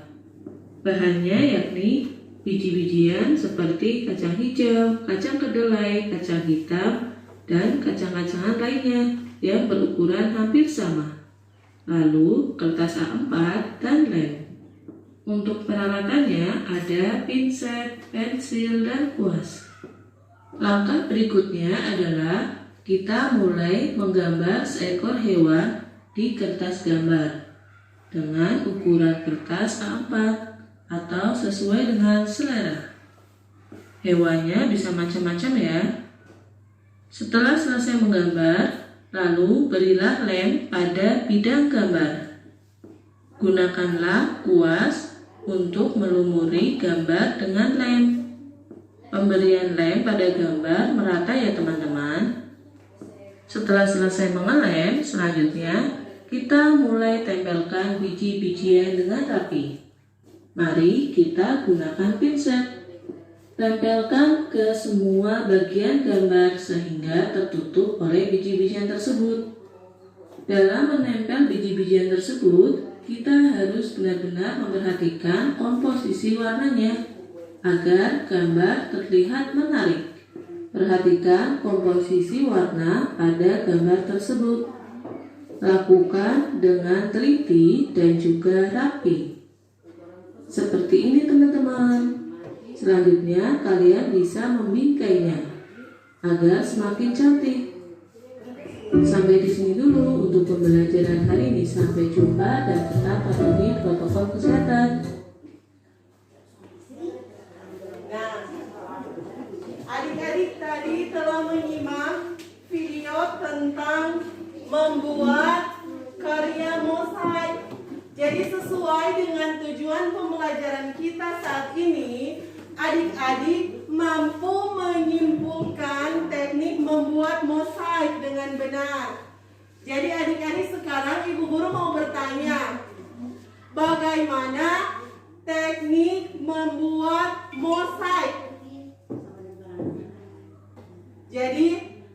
Bahannya yakni biji-bijian seperti kacang hijau, kacang kedelai, kacang hitam, dan kacang-kacangan lainnya yang berukuran hampir sama. lalu kertas A4 dan lem. Untuk peralatannya ada pinset, pensil, dan kuas. Langkah berikutnya adalah kita mulai menggambar seekor hewan di kertas gambar dengan ukuran kertas A4 atau sesuai dengan selera. Hewannya bisa macam-macam ya. Setelah selesai menggambar, lalu berilah lem pada bidang gambar. Gunakanlah kuas untuk melumuri gambar dengan lem. Pemberian lem pada gambar merata ya teman-teman. Setelah selesai mengelem, selanjutnya kita mulai tempelkan biji-bijian dengan rapi. Mari kita gunakan pinset. Tempelkan ke semua bagian gambar sehingga tertutup oleh biji-bijian tersebut. Dalam menempel biji-bijian tersebut, kita harus benar-benar memperhatikan komposisi warnanya agar gambar terlihat menarik. Perhatikan komposisi warna pada gambar tersebut. Lakukan dengan teliti dan juga rapi. Seperti ini teman-teman. Selanjutnya kalian bisa membingkainya agar semakin cantik. Sampai di sini dulu untuk pembelajaran hari ini. Sampai jumpa dan tetap patuhi protokol kesehatan. Nah, adik-adik tadi telah menyimak video tentang membuat karya mosaik. Jadi sesuai dengan tujuan pembelajaran kita saat ini, adik-adik mampu menyimpulkan teknik membuat mosaik dengan benar. Jadi adik-adik sekarang ibu guru mau bertanya, bagaimana teknik membuat mosaik? Jadi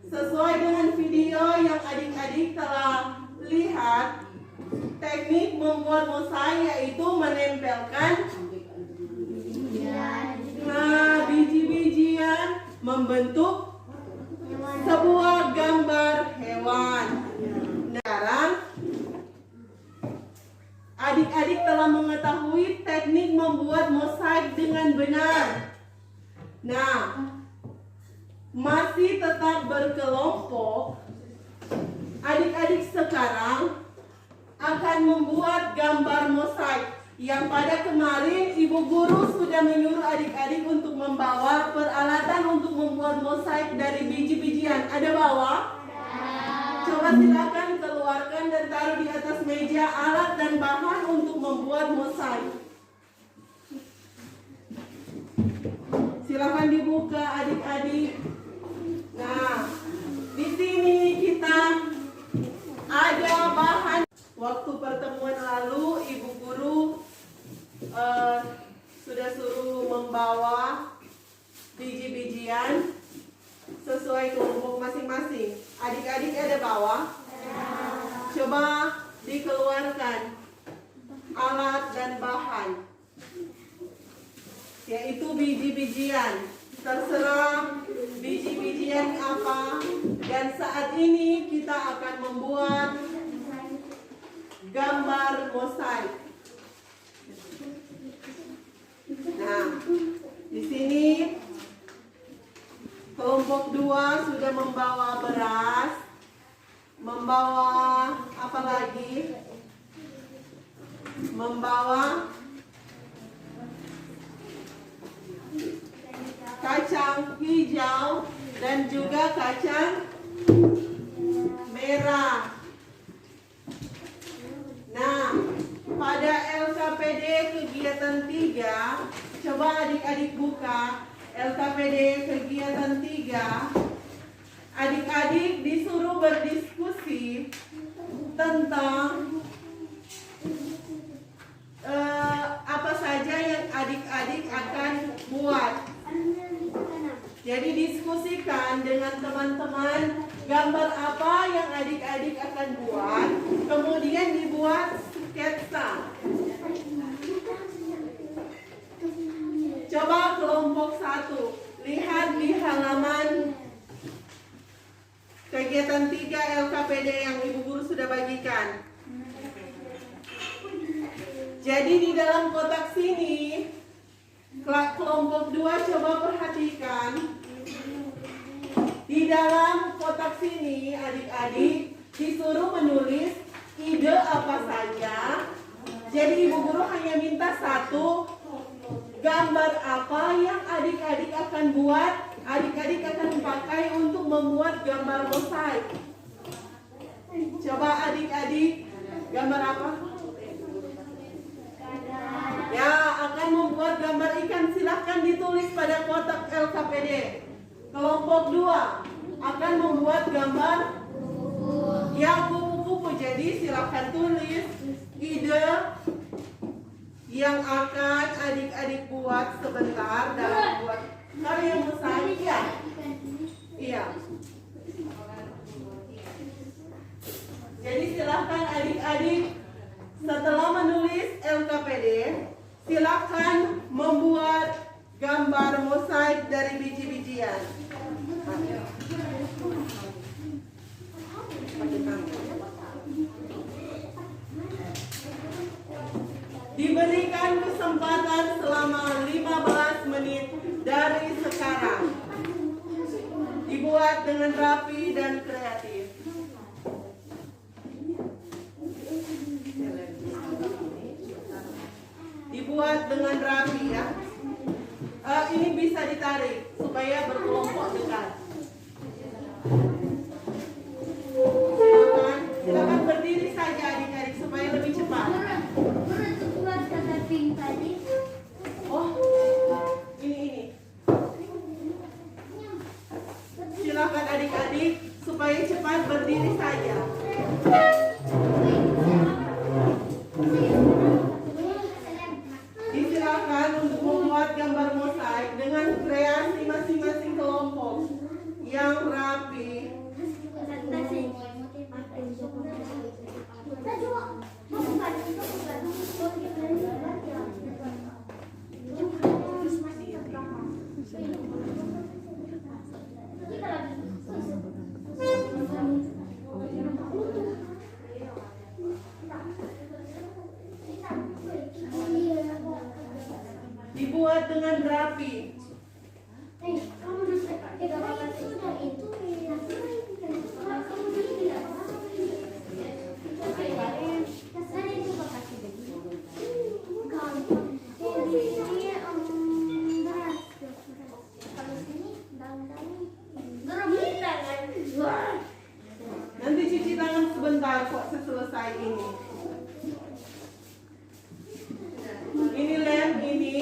sesuai dengan video yang adik-adik telah lihat, teknik membuat mosaik yaitu menempelkan biji-bijian membentuk sebuah gambar hewan. Sekarang adik-adik telah mengetahui teknik membuat mosaik dengan benar. Nah, masih tetap berkelompok, adik-adik sekarang akan membuat gambar mosaik yang pada kemarin ibu guru sudah menyuruh adik-adik untuk membawa peralatan untuk membuat mosaik dari biji-bijian. Ada bawa? Coba silakan keluarkan dan taruh di atas meja alat dan bahan untuk membuat mosaik. Silakan dibuka adik-adik. Nah, di sini kita ada bahan. Waktu pertemuan lalu ibu guru sudah suruh membawa biji-bijian sesuai kelompok masing-masing. Adik-adik ada bawa? Coba dikeluarkan alat dan bahan, yaitu biji-bijian. Terserah biji-bijian apa. Dan saat ini kita akan membuat gambar mosaik. Nah, di sini kelompok 2 sudah membawa beras, membawa apa lagi? Membawa kacang hijau dan juga kacang merah. Nah, pada LKPD kegiatan 3, coba adik-adik buka LKPD kegiatan 3. Adik-adik disuruh berdiskusi tentang apa saja yang adik-adik akan buat. Jadi diskusikan dengan teman-teman gambar apa yang adik-adik akan buat, kemudian dibuat sketsa. Coba kelompok 1, lihat di halaman kegiatan 3 LKPD yang ibu guru sudah bagikan. dalam kotak sini, kelompok 2 coba perhatikan. Di dalam kotak sini adik-adik disuruh menulis ide apa saja. Jadi ibu guru hanya minta satu, gambar apa yang adik-adik akan buat, adik-adik akan pakai untuk membuat gambar mosaik. Coba adik-adik, gambar apa? Ya, akan membuat gambar ikan. Silahkan ditulis pada kotak LKPD. Kelompok 2 akan membuat gambar ya kupu-kupu. Jadi silahkan tulis ide yang akan adik-adik buat sebentar dalam buat karya mosaik ya. Iya. Jadi silahkan adik-adik setelah menulis LKPD, silahkan membuat gambar mosaik dari biji-bijian. Diberikan kesempatan selama 15 menit dari sekarang. Dibuat dengan rapi dan kreatif. Dibuat dengan rapi ya. Ini bisa ditarik supaya berkelompok dekat. Silakan berdiri saja adik-adik supaya lebih cepat. Oh, ini. Silakan adik-adik supaya cepat berdiri saja. Disilakan untuk membuat gambar mosaik dengan kreasi masing-masing kelompok yang rapi. Dibuat dengan rapi. Nanti cuci tangan sebentar kok selesai ini. Ini lem ini.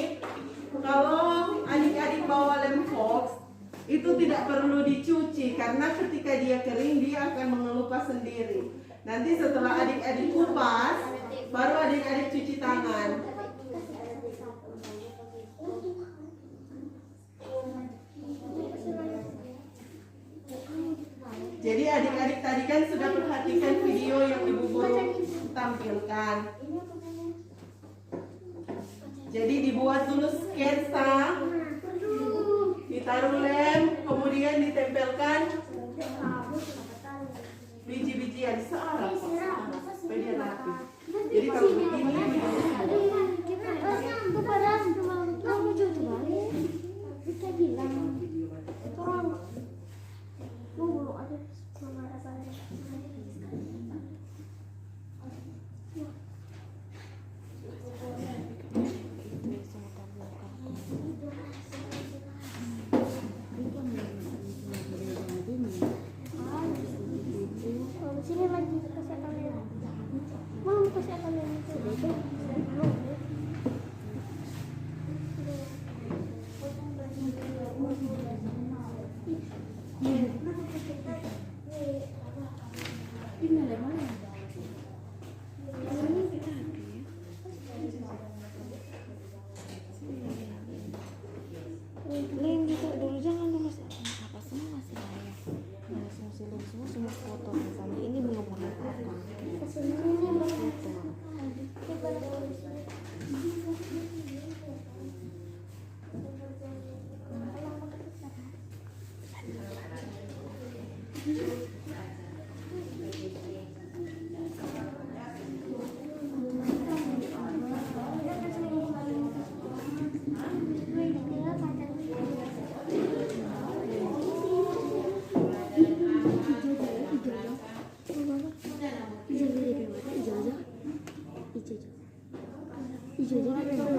Kalau adik-adik bawa lem fox itu tidak perlu dicuci karena ketika dia kering dia akan mengelupas sendiri. Nanti setelah adik-adik kupas baru adik-adik cuci tangan. Jadi adik-adik tadi kan sudah perhatikan video yang ibu guru tampilkan. Jadi dibuat dulu sketsa, ditaruh lem, kemudian ditempelkan biji-bijian searah supaya dia rapi. Jadi kalau begini sini lagi kasih kalian mau kasih kalian itu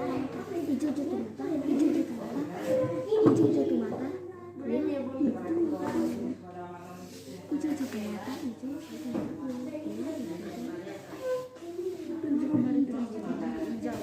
Hijau jatuh mata, hijau jatuh mata, hijau jatuh mata. Hijau jatuh mata, tunjuk kembali hijau.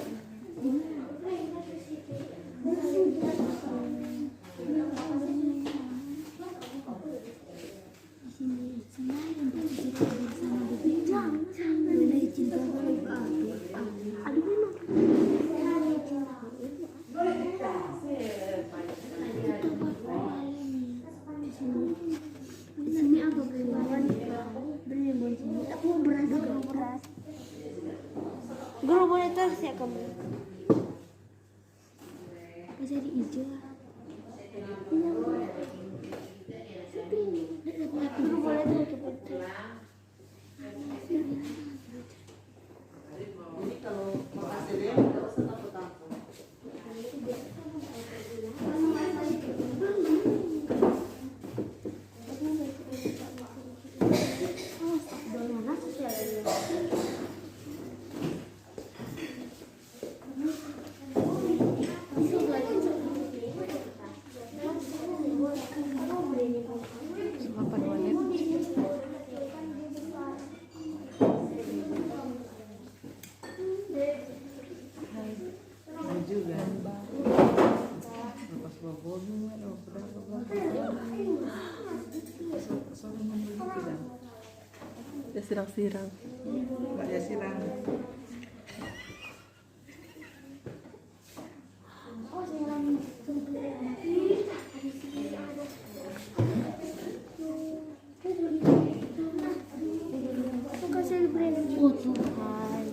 Guru boleh terus ya kamu? Jadi hijau. Guru boleh terus Jadi kalau makasih dia nggak usah takut-takut. Dia sirang-sirang. Dia sirang. Oh Tuhan.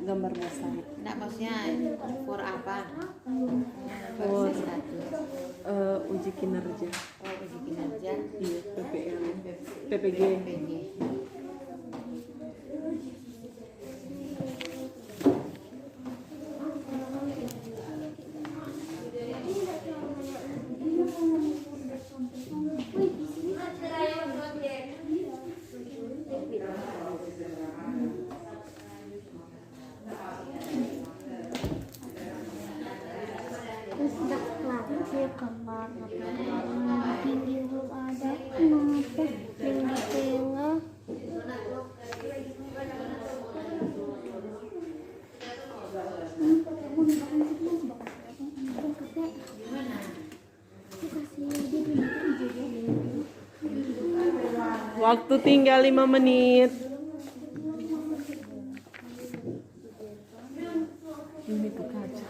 Gambar masang. Enggak, maksudnya for apa? For Versi status. uji kinerja. Oh, uji kinerja. Iya, PPL, PPG. PG. Kamar tinggi belum ada, kenapa yang di tengah? Waktu tinggal 5 menit. Ini tuh kaca.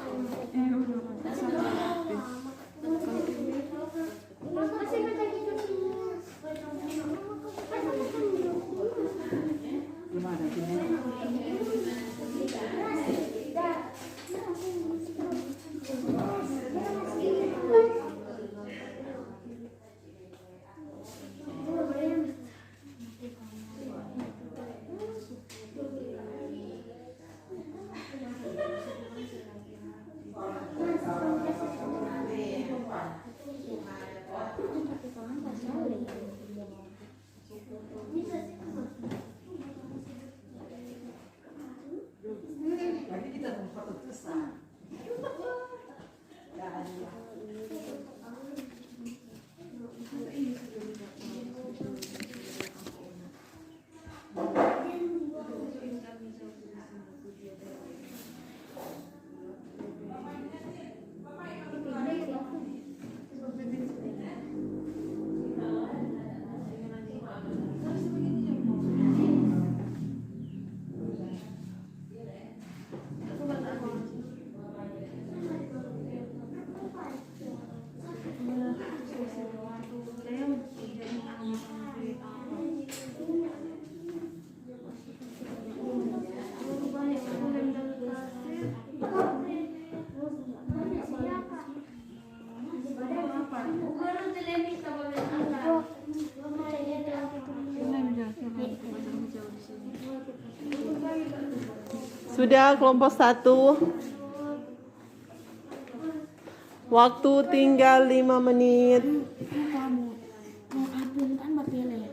Sudah kelompok 1. Waktu tinggal 5 menit. Kamu mau ambil kan mau pilih.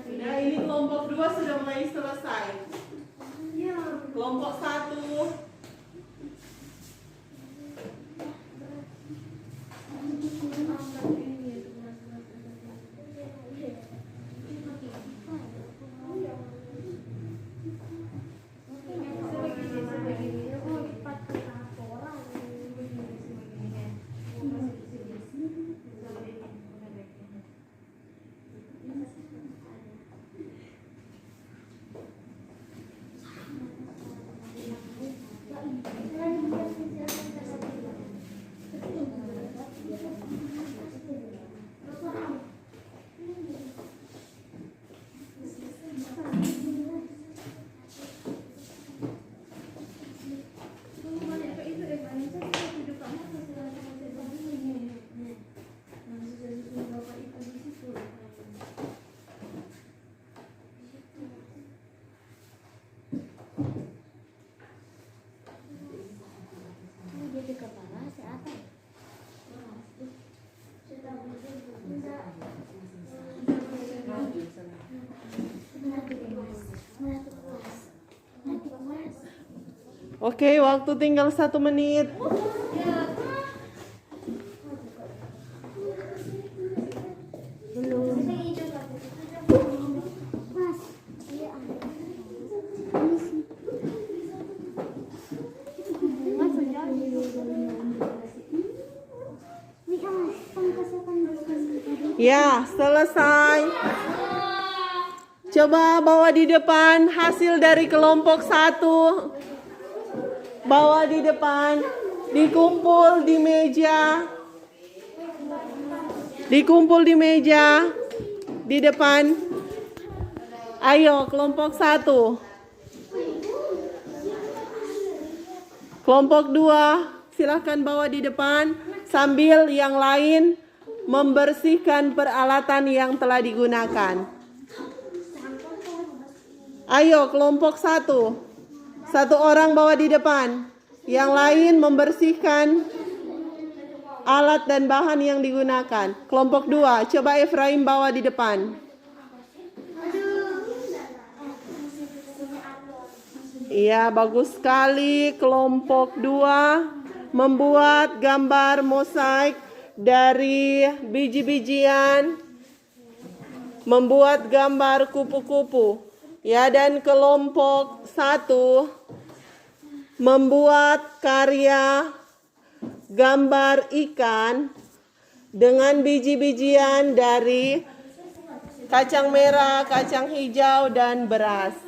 Sudah, ini kelompok 2 sudah mulai selesai. Kelompok 1. Jadi kepala siapa? Oke, waktu tinggal 1 menit. Belum. Mas. Ya, selesai. Coba bawa di depan hasil dari kelompok 1. Bawa di depan, dikumpul di meja. Dikumpul di meja di depan. Ayo, kelompok 1. Kelompok 2, silahkan bawa di depan sambil yang lain membersihkan peralatan yang telah digunakan. Ayo, kelompok 1. 1 orang bawa di depan. Yang lain membersihkan alat dan bahan yang digunakan. Kelompok 2, coba Efraim bawa di depan. Iya, bagus sekali. Kelompok 2 membuat gambar mosaik dari biji-bijian, membuat gambar kupu-kupu. Ya, dan kelompok 1 membuat karya gambar ikan dengan biji-bijian dari kacang merah, kacang hijau, dan beras.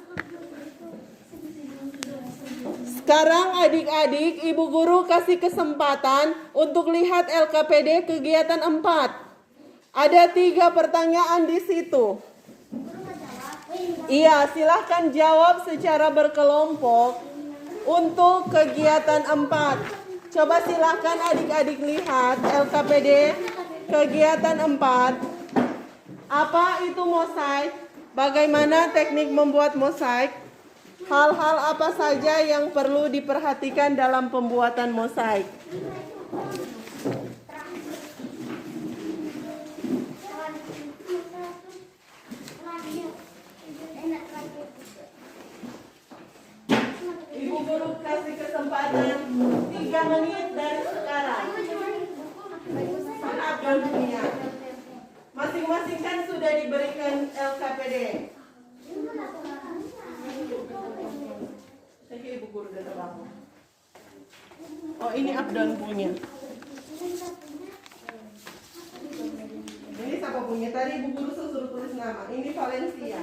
Sekarang adik-adik, ibu guru kasih kesempatan untuk lihat LKPD kegiatan 4. Ada 3 pertanyaan di situ. Iya, silahkan jawab secara berkelompok untuk kegiatan 4. Coba silahkan adik-adik lihat LKPD kegiatan 4. Apa itu mosaik? Bagaimana teknik membuat mosaik? Hal-hal apa saja yang perlu diperhatikan dalam pembuatan mosaik? Ibu Guru kasih kesempatan 3 menit dari sekarang. Kan Abdul punya. Masing-masing kan sudah diberikan LKPD. Saya Ibu Guru udah terbangun. Oh, ini Abdul punya. Ini siapa punya? Tadi Ibu Guru suruh tulis nama. Ini Valencia.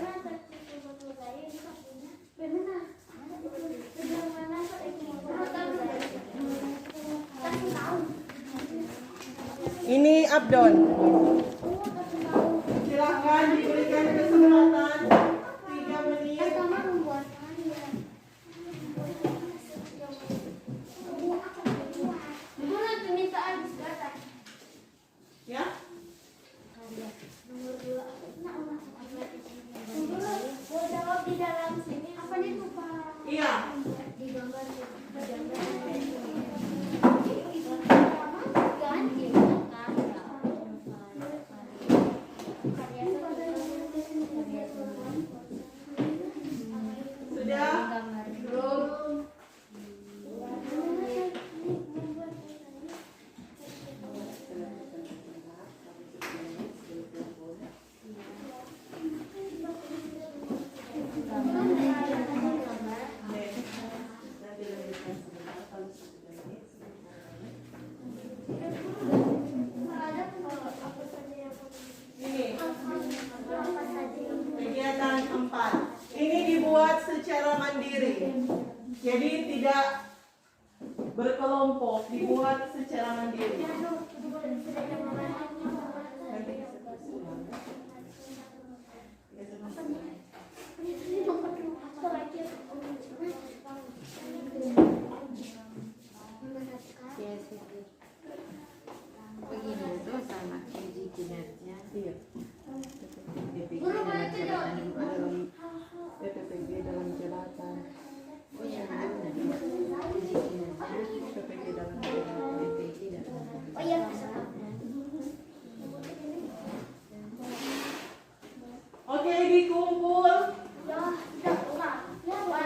Ini Abdon. Silahkan diberikan kesempatan 3 menit. Ya. Iya. Sudah. Belum. Ini kegiatan 4. Ini dibuat secara mandiri. Jadi tidak berkelompok, dibuat secara mandiri. Begini itu sama uji kinerja. Iya. PPG dalam jabatan PPG dalam jabatan. Oh ya, uji kinerja. PPG dalam jabatan. PPG dalam Oke, dikumpul.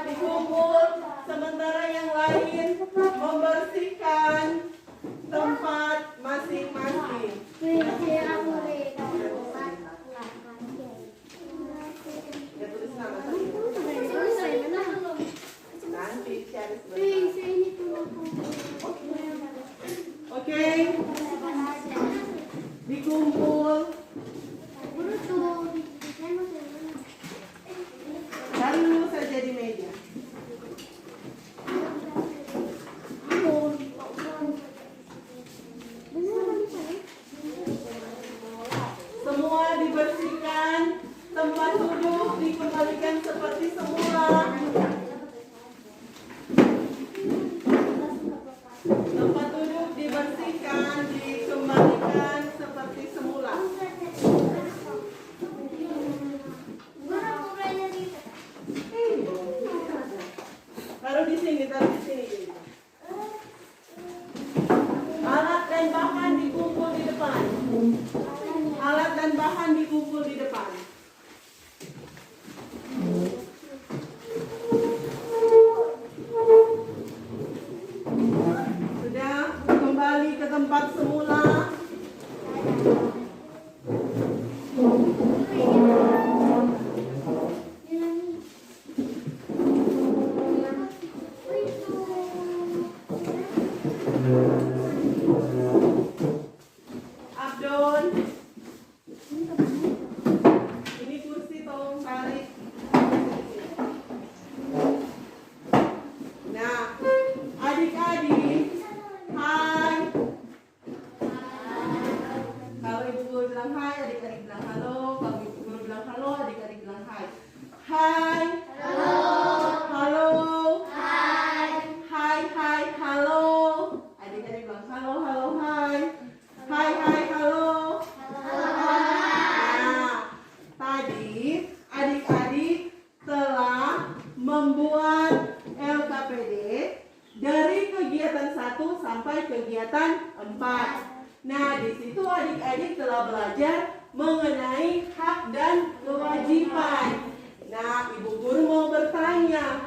Dikumpul. Sementara yang lain membersihkan tempat masing-masing. Ya, tulis nama saya. Nanti cari sebentar. Oke, dikumpul. Taruh dulu saja di meja. Semua dibersihkan, tempat duduk dikembalikan seperti semula. Tempat duduk dibersihkan, dikembalikan seperti semula. Taruh di sini, taruh di sini. Alat dan bahan dikumpul di depan. Alat dan bahan dikumpul di depan. Sudah kembali ke tempat semula. Abdon, ini kursi tolong tarik. Nah, adik-adik, hai. Kalau ibu guru bilang hai, adik-adik bilang halo. Kalau ibu guru bilang halo, adik-adik bilang hai. Hai. Halo. Halo. Hai. Hai, hai, halo. Adik-adik bilang halo, halo, hai. Hai, hai, halo. Nah, tadi adik-adik telah membuat LKPD dari kegiatan 1 sampai kegiatan 4. Nah, di situ adik-adik telah belajar mengenai hak dan kewajiban. Nah, Ibu Guru mau bertanya,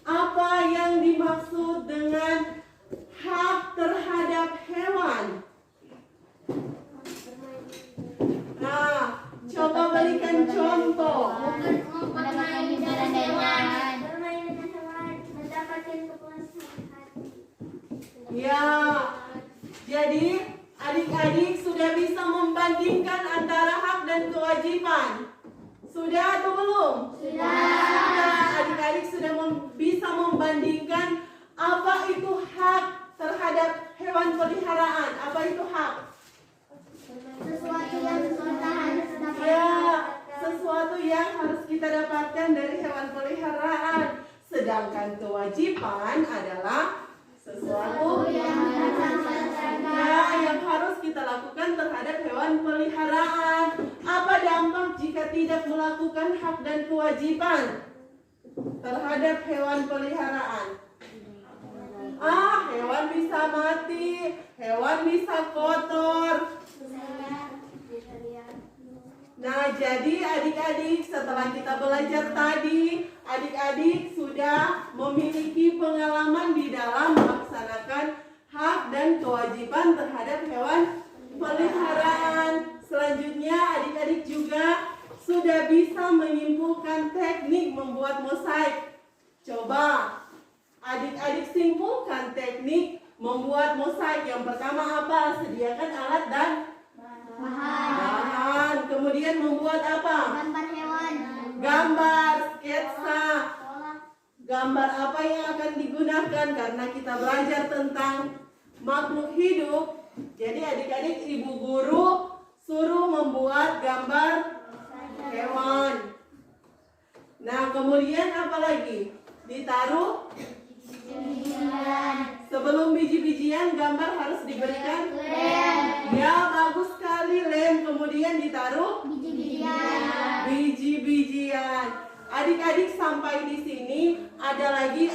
Apa yang dimaksud dengan hak terhadap hewan? Nah, coba berikan contoh. Bermain dengan hewan, mendapatkan kepuasan hati. Ya, jadi adik-adik sudah bisa membandingkan antara hak dan kewajiban. Sudah atau belum? Sudah. Adik-adik sudah bisa membandingkan apa itu hak terhadap hewan peliharaan. Apa itu hak? Sesuatu yang kita harus dapatkan. Ya, sesuatu yang harus kita dapatkan dari hewan peliharaan. Sedangkan kewajiban adalah sesuatu yang harus kita lakukan terhadap hewan peliharaan. Apa dampak jika tidak melakukan hak dan kewajiban terhadap hewan peliharaan? Hewan bisa mati, hewan bisa kotor. Nah, jadi adik-adik setelah kita belajar tadi, adik-adik sudah memiliki pengalaman di dalam melaksanakan hak dan kewajiban terhadap hewan peliharaan. Selanjutnya adik-adik juga sudah bisa menyimpulkan teknik membuat mosaik. Coba adik-adik simpulkan teknik membuat mosaik. Yang pertama apa? Sediakan alat dan bahan. Kemudian membuat apa? Gambar hewan. Gambar, sketsa. Gambar apa yang akan digunakan karena kita belajar tentang makhluk hidup. Jadi adik-adik ibu guru suruh membuat gambar hewan. Nah, kemudian apa lagi? Ditaruh sebelum biji-bijian gambar harus diberikan lem. Ya, bagus sekali, lem. Kemudian ditaruh biji-bijian. Adik-adik sampai di sini ada lagi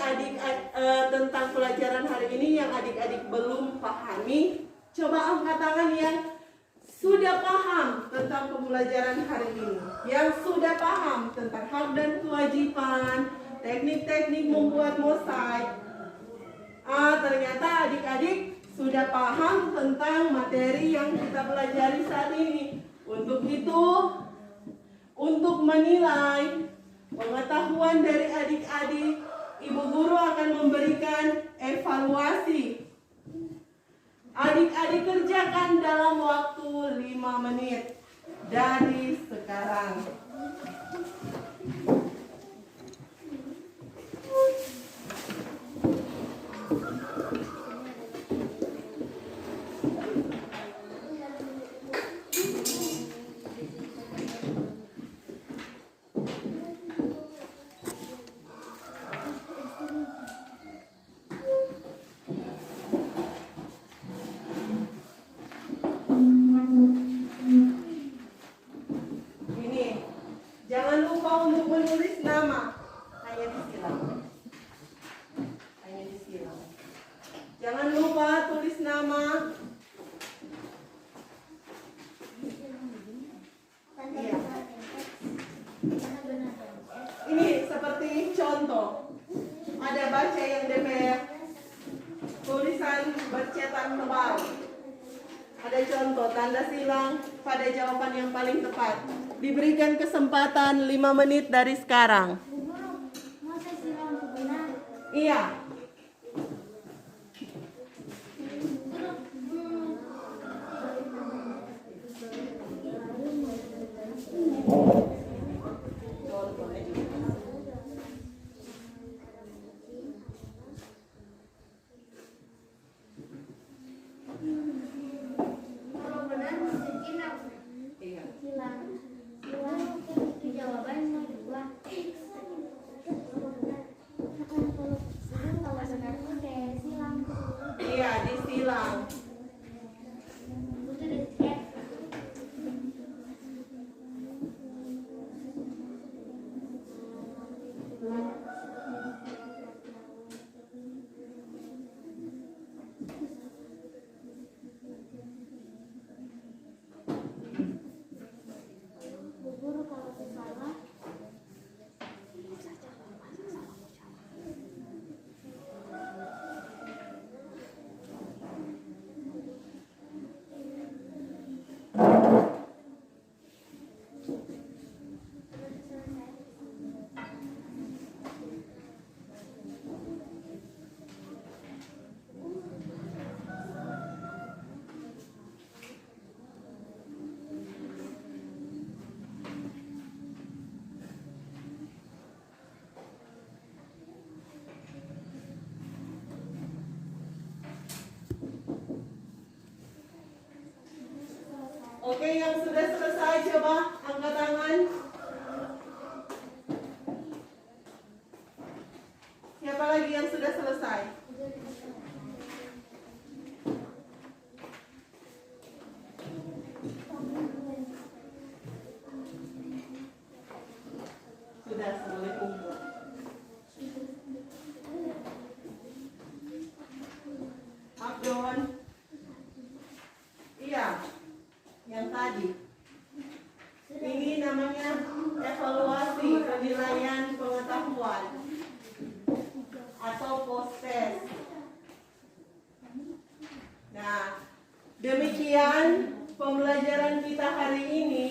tentang pelajaran hari ini yang adik-adik belum pahami. Coba angkat tangan yang sudah paham tentang pembelajaran hari ini, yang sudah paham tentang hak dan kewajiban, teknik-teknik membuat mosaik. Ternyata adik-adik sudah paham tentang materi yang kita pelajari saat ini. Untuk itu, untuk menilai pengetahuan dari adik-adik, ibu guru akan memberikan evaluasi. Adik-adik kerjakan dalam waktu 5 menit dari sekarang. Jangan lupa untuk menulis nama. Hanya disilang. Jangan lupa tulis nama. Iya. Ini seperti contoh. Ada baca yang DPR. Tulisan bercetak tebal. Ada contoh tanda silang pada jawaban yang paling tepat. Diberikan kesempatan 5 menit dari sekarang. Iya. Iya, disilang. Oke, yang sudah selesai coba angkat tangan. Siapa lagi yang sudah selesai? Sudah, boleh kumpul. Abdon. Iya, yang tadi. Ini namanya evaluasi penilaian pengetahuan atau post-test. Nah, demikian pembelajaran kita hari ini,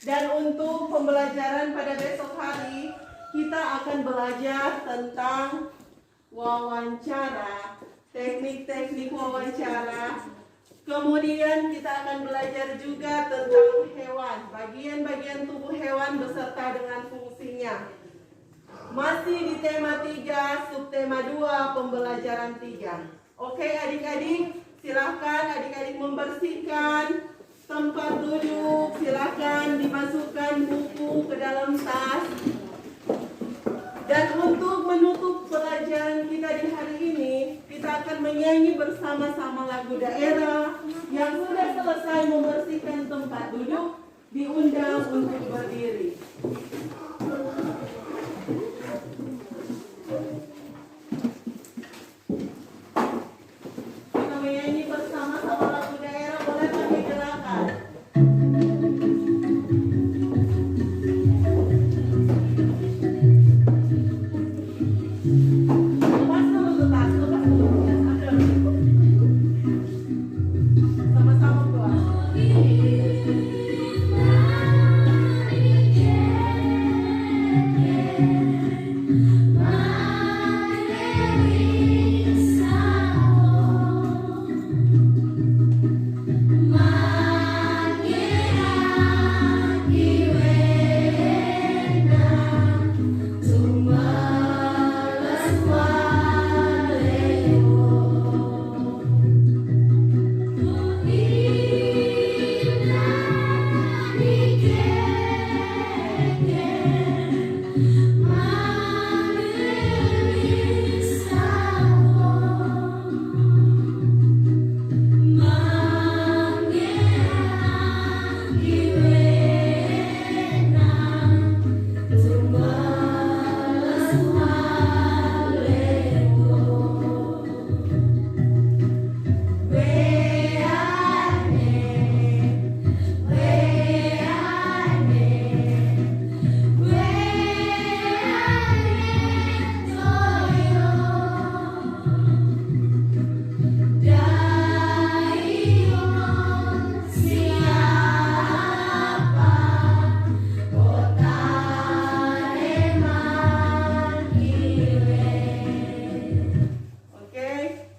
dan untuk pembelajaran pada besok hari kita akan belajar tentang wawancara, teknik-teknik wawancara. Kemudian kita akan belajar juga tentang hewan, bagian-bagian tubuh hewan beserta dengan fungsinya. Masih di tema 3, subtema 2, pembelajaran 3. Oke adik-adik, silahkan adik-adik membersihkan tempat duduk, silahkan dimasukkan buku ke dalam tas. Dan untuk menutup pelajaran kita di hari ini, kita akan menyanyi bersama-sama lagu daerah. Yang sudah selesai membersihkan tempat duduk, diundang untuk berdiri. Kita menyanyi bersama-sama lagu daerah, boleh pakai gerakan. Lepas dulu tuh tas, lepas dulu. Sama-sama keluar.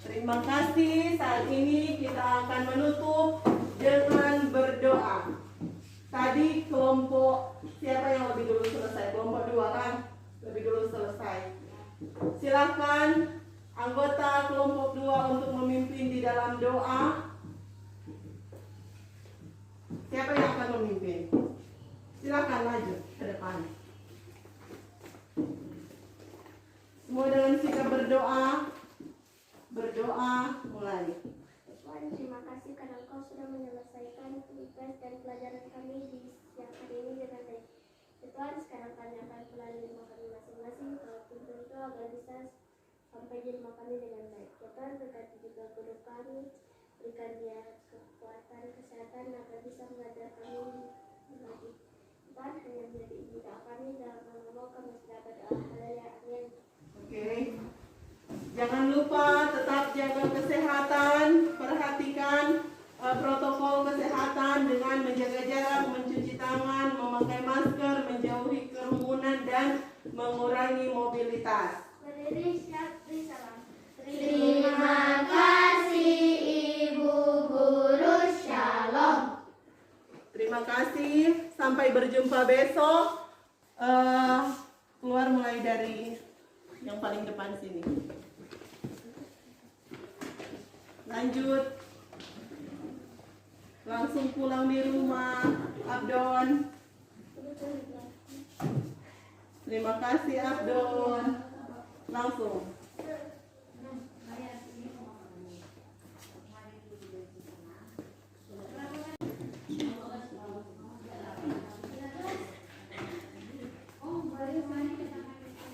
Terima kasih. Saat ini kita akan menutup dengan berdoa. Tadi kelompok siapa yang lebih dulu selesai? Kelompok 2 kan? Lebih dulu selesai. Silakan anggota kelompok 2 untuk memimpin di dalam doa. Siapa yang akan memimpin? Silakan maju ke depan. Semua dengan sikap berdoa. Berdoa mulai. Tuhan, terima kasih karena Engkau sudah menyelesaikan tugas dan pelajaran kami di siang hari ini dengan baik. Tuhan, sekarang kami akan pulang di rumah kami masing-masing. Kau tuntun itu agar bisa sampai di rumah kami dengan baik. Tuhan, berkati juga guru kami, berikan dia kekuatan, kesehatan agar bisa mengajar kami lagi. Tuhan, hanya menjadi ibu kami dalam nama kami sudah berdoa. Haleluya, amin. Oke. Jangan lupa tetap jaga kesehatan, perhatikan protokol kesehatan dengan menjaga jarak, mencuci tangan, memakai masker, menjauhi kerumunan, dan mengurangi mobilitas. Berdiri siap, beri salam. Terima kasih Ibu Guru, Shalom. Terima kasih, sampai berjumpa besok. Keluar mulai dari yang paling depan sini. Lanjut. langsung pulang di rumah. Abdon, terima kasih Abdon. Langsung.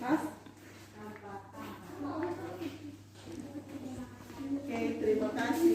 Mas? Oke, terima kasih.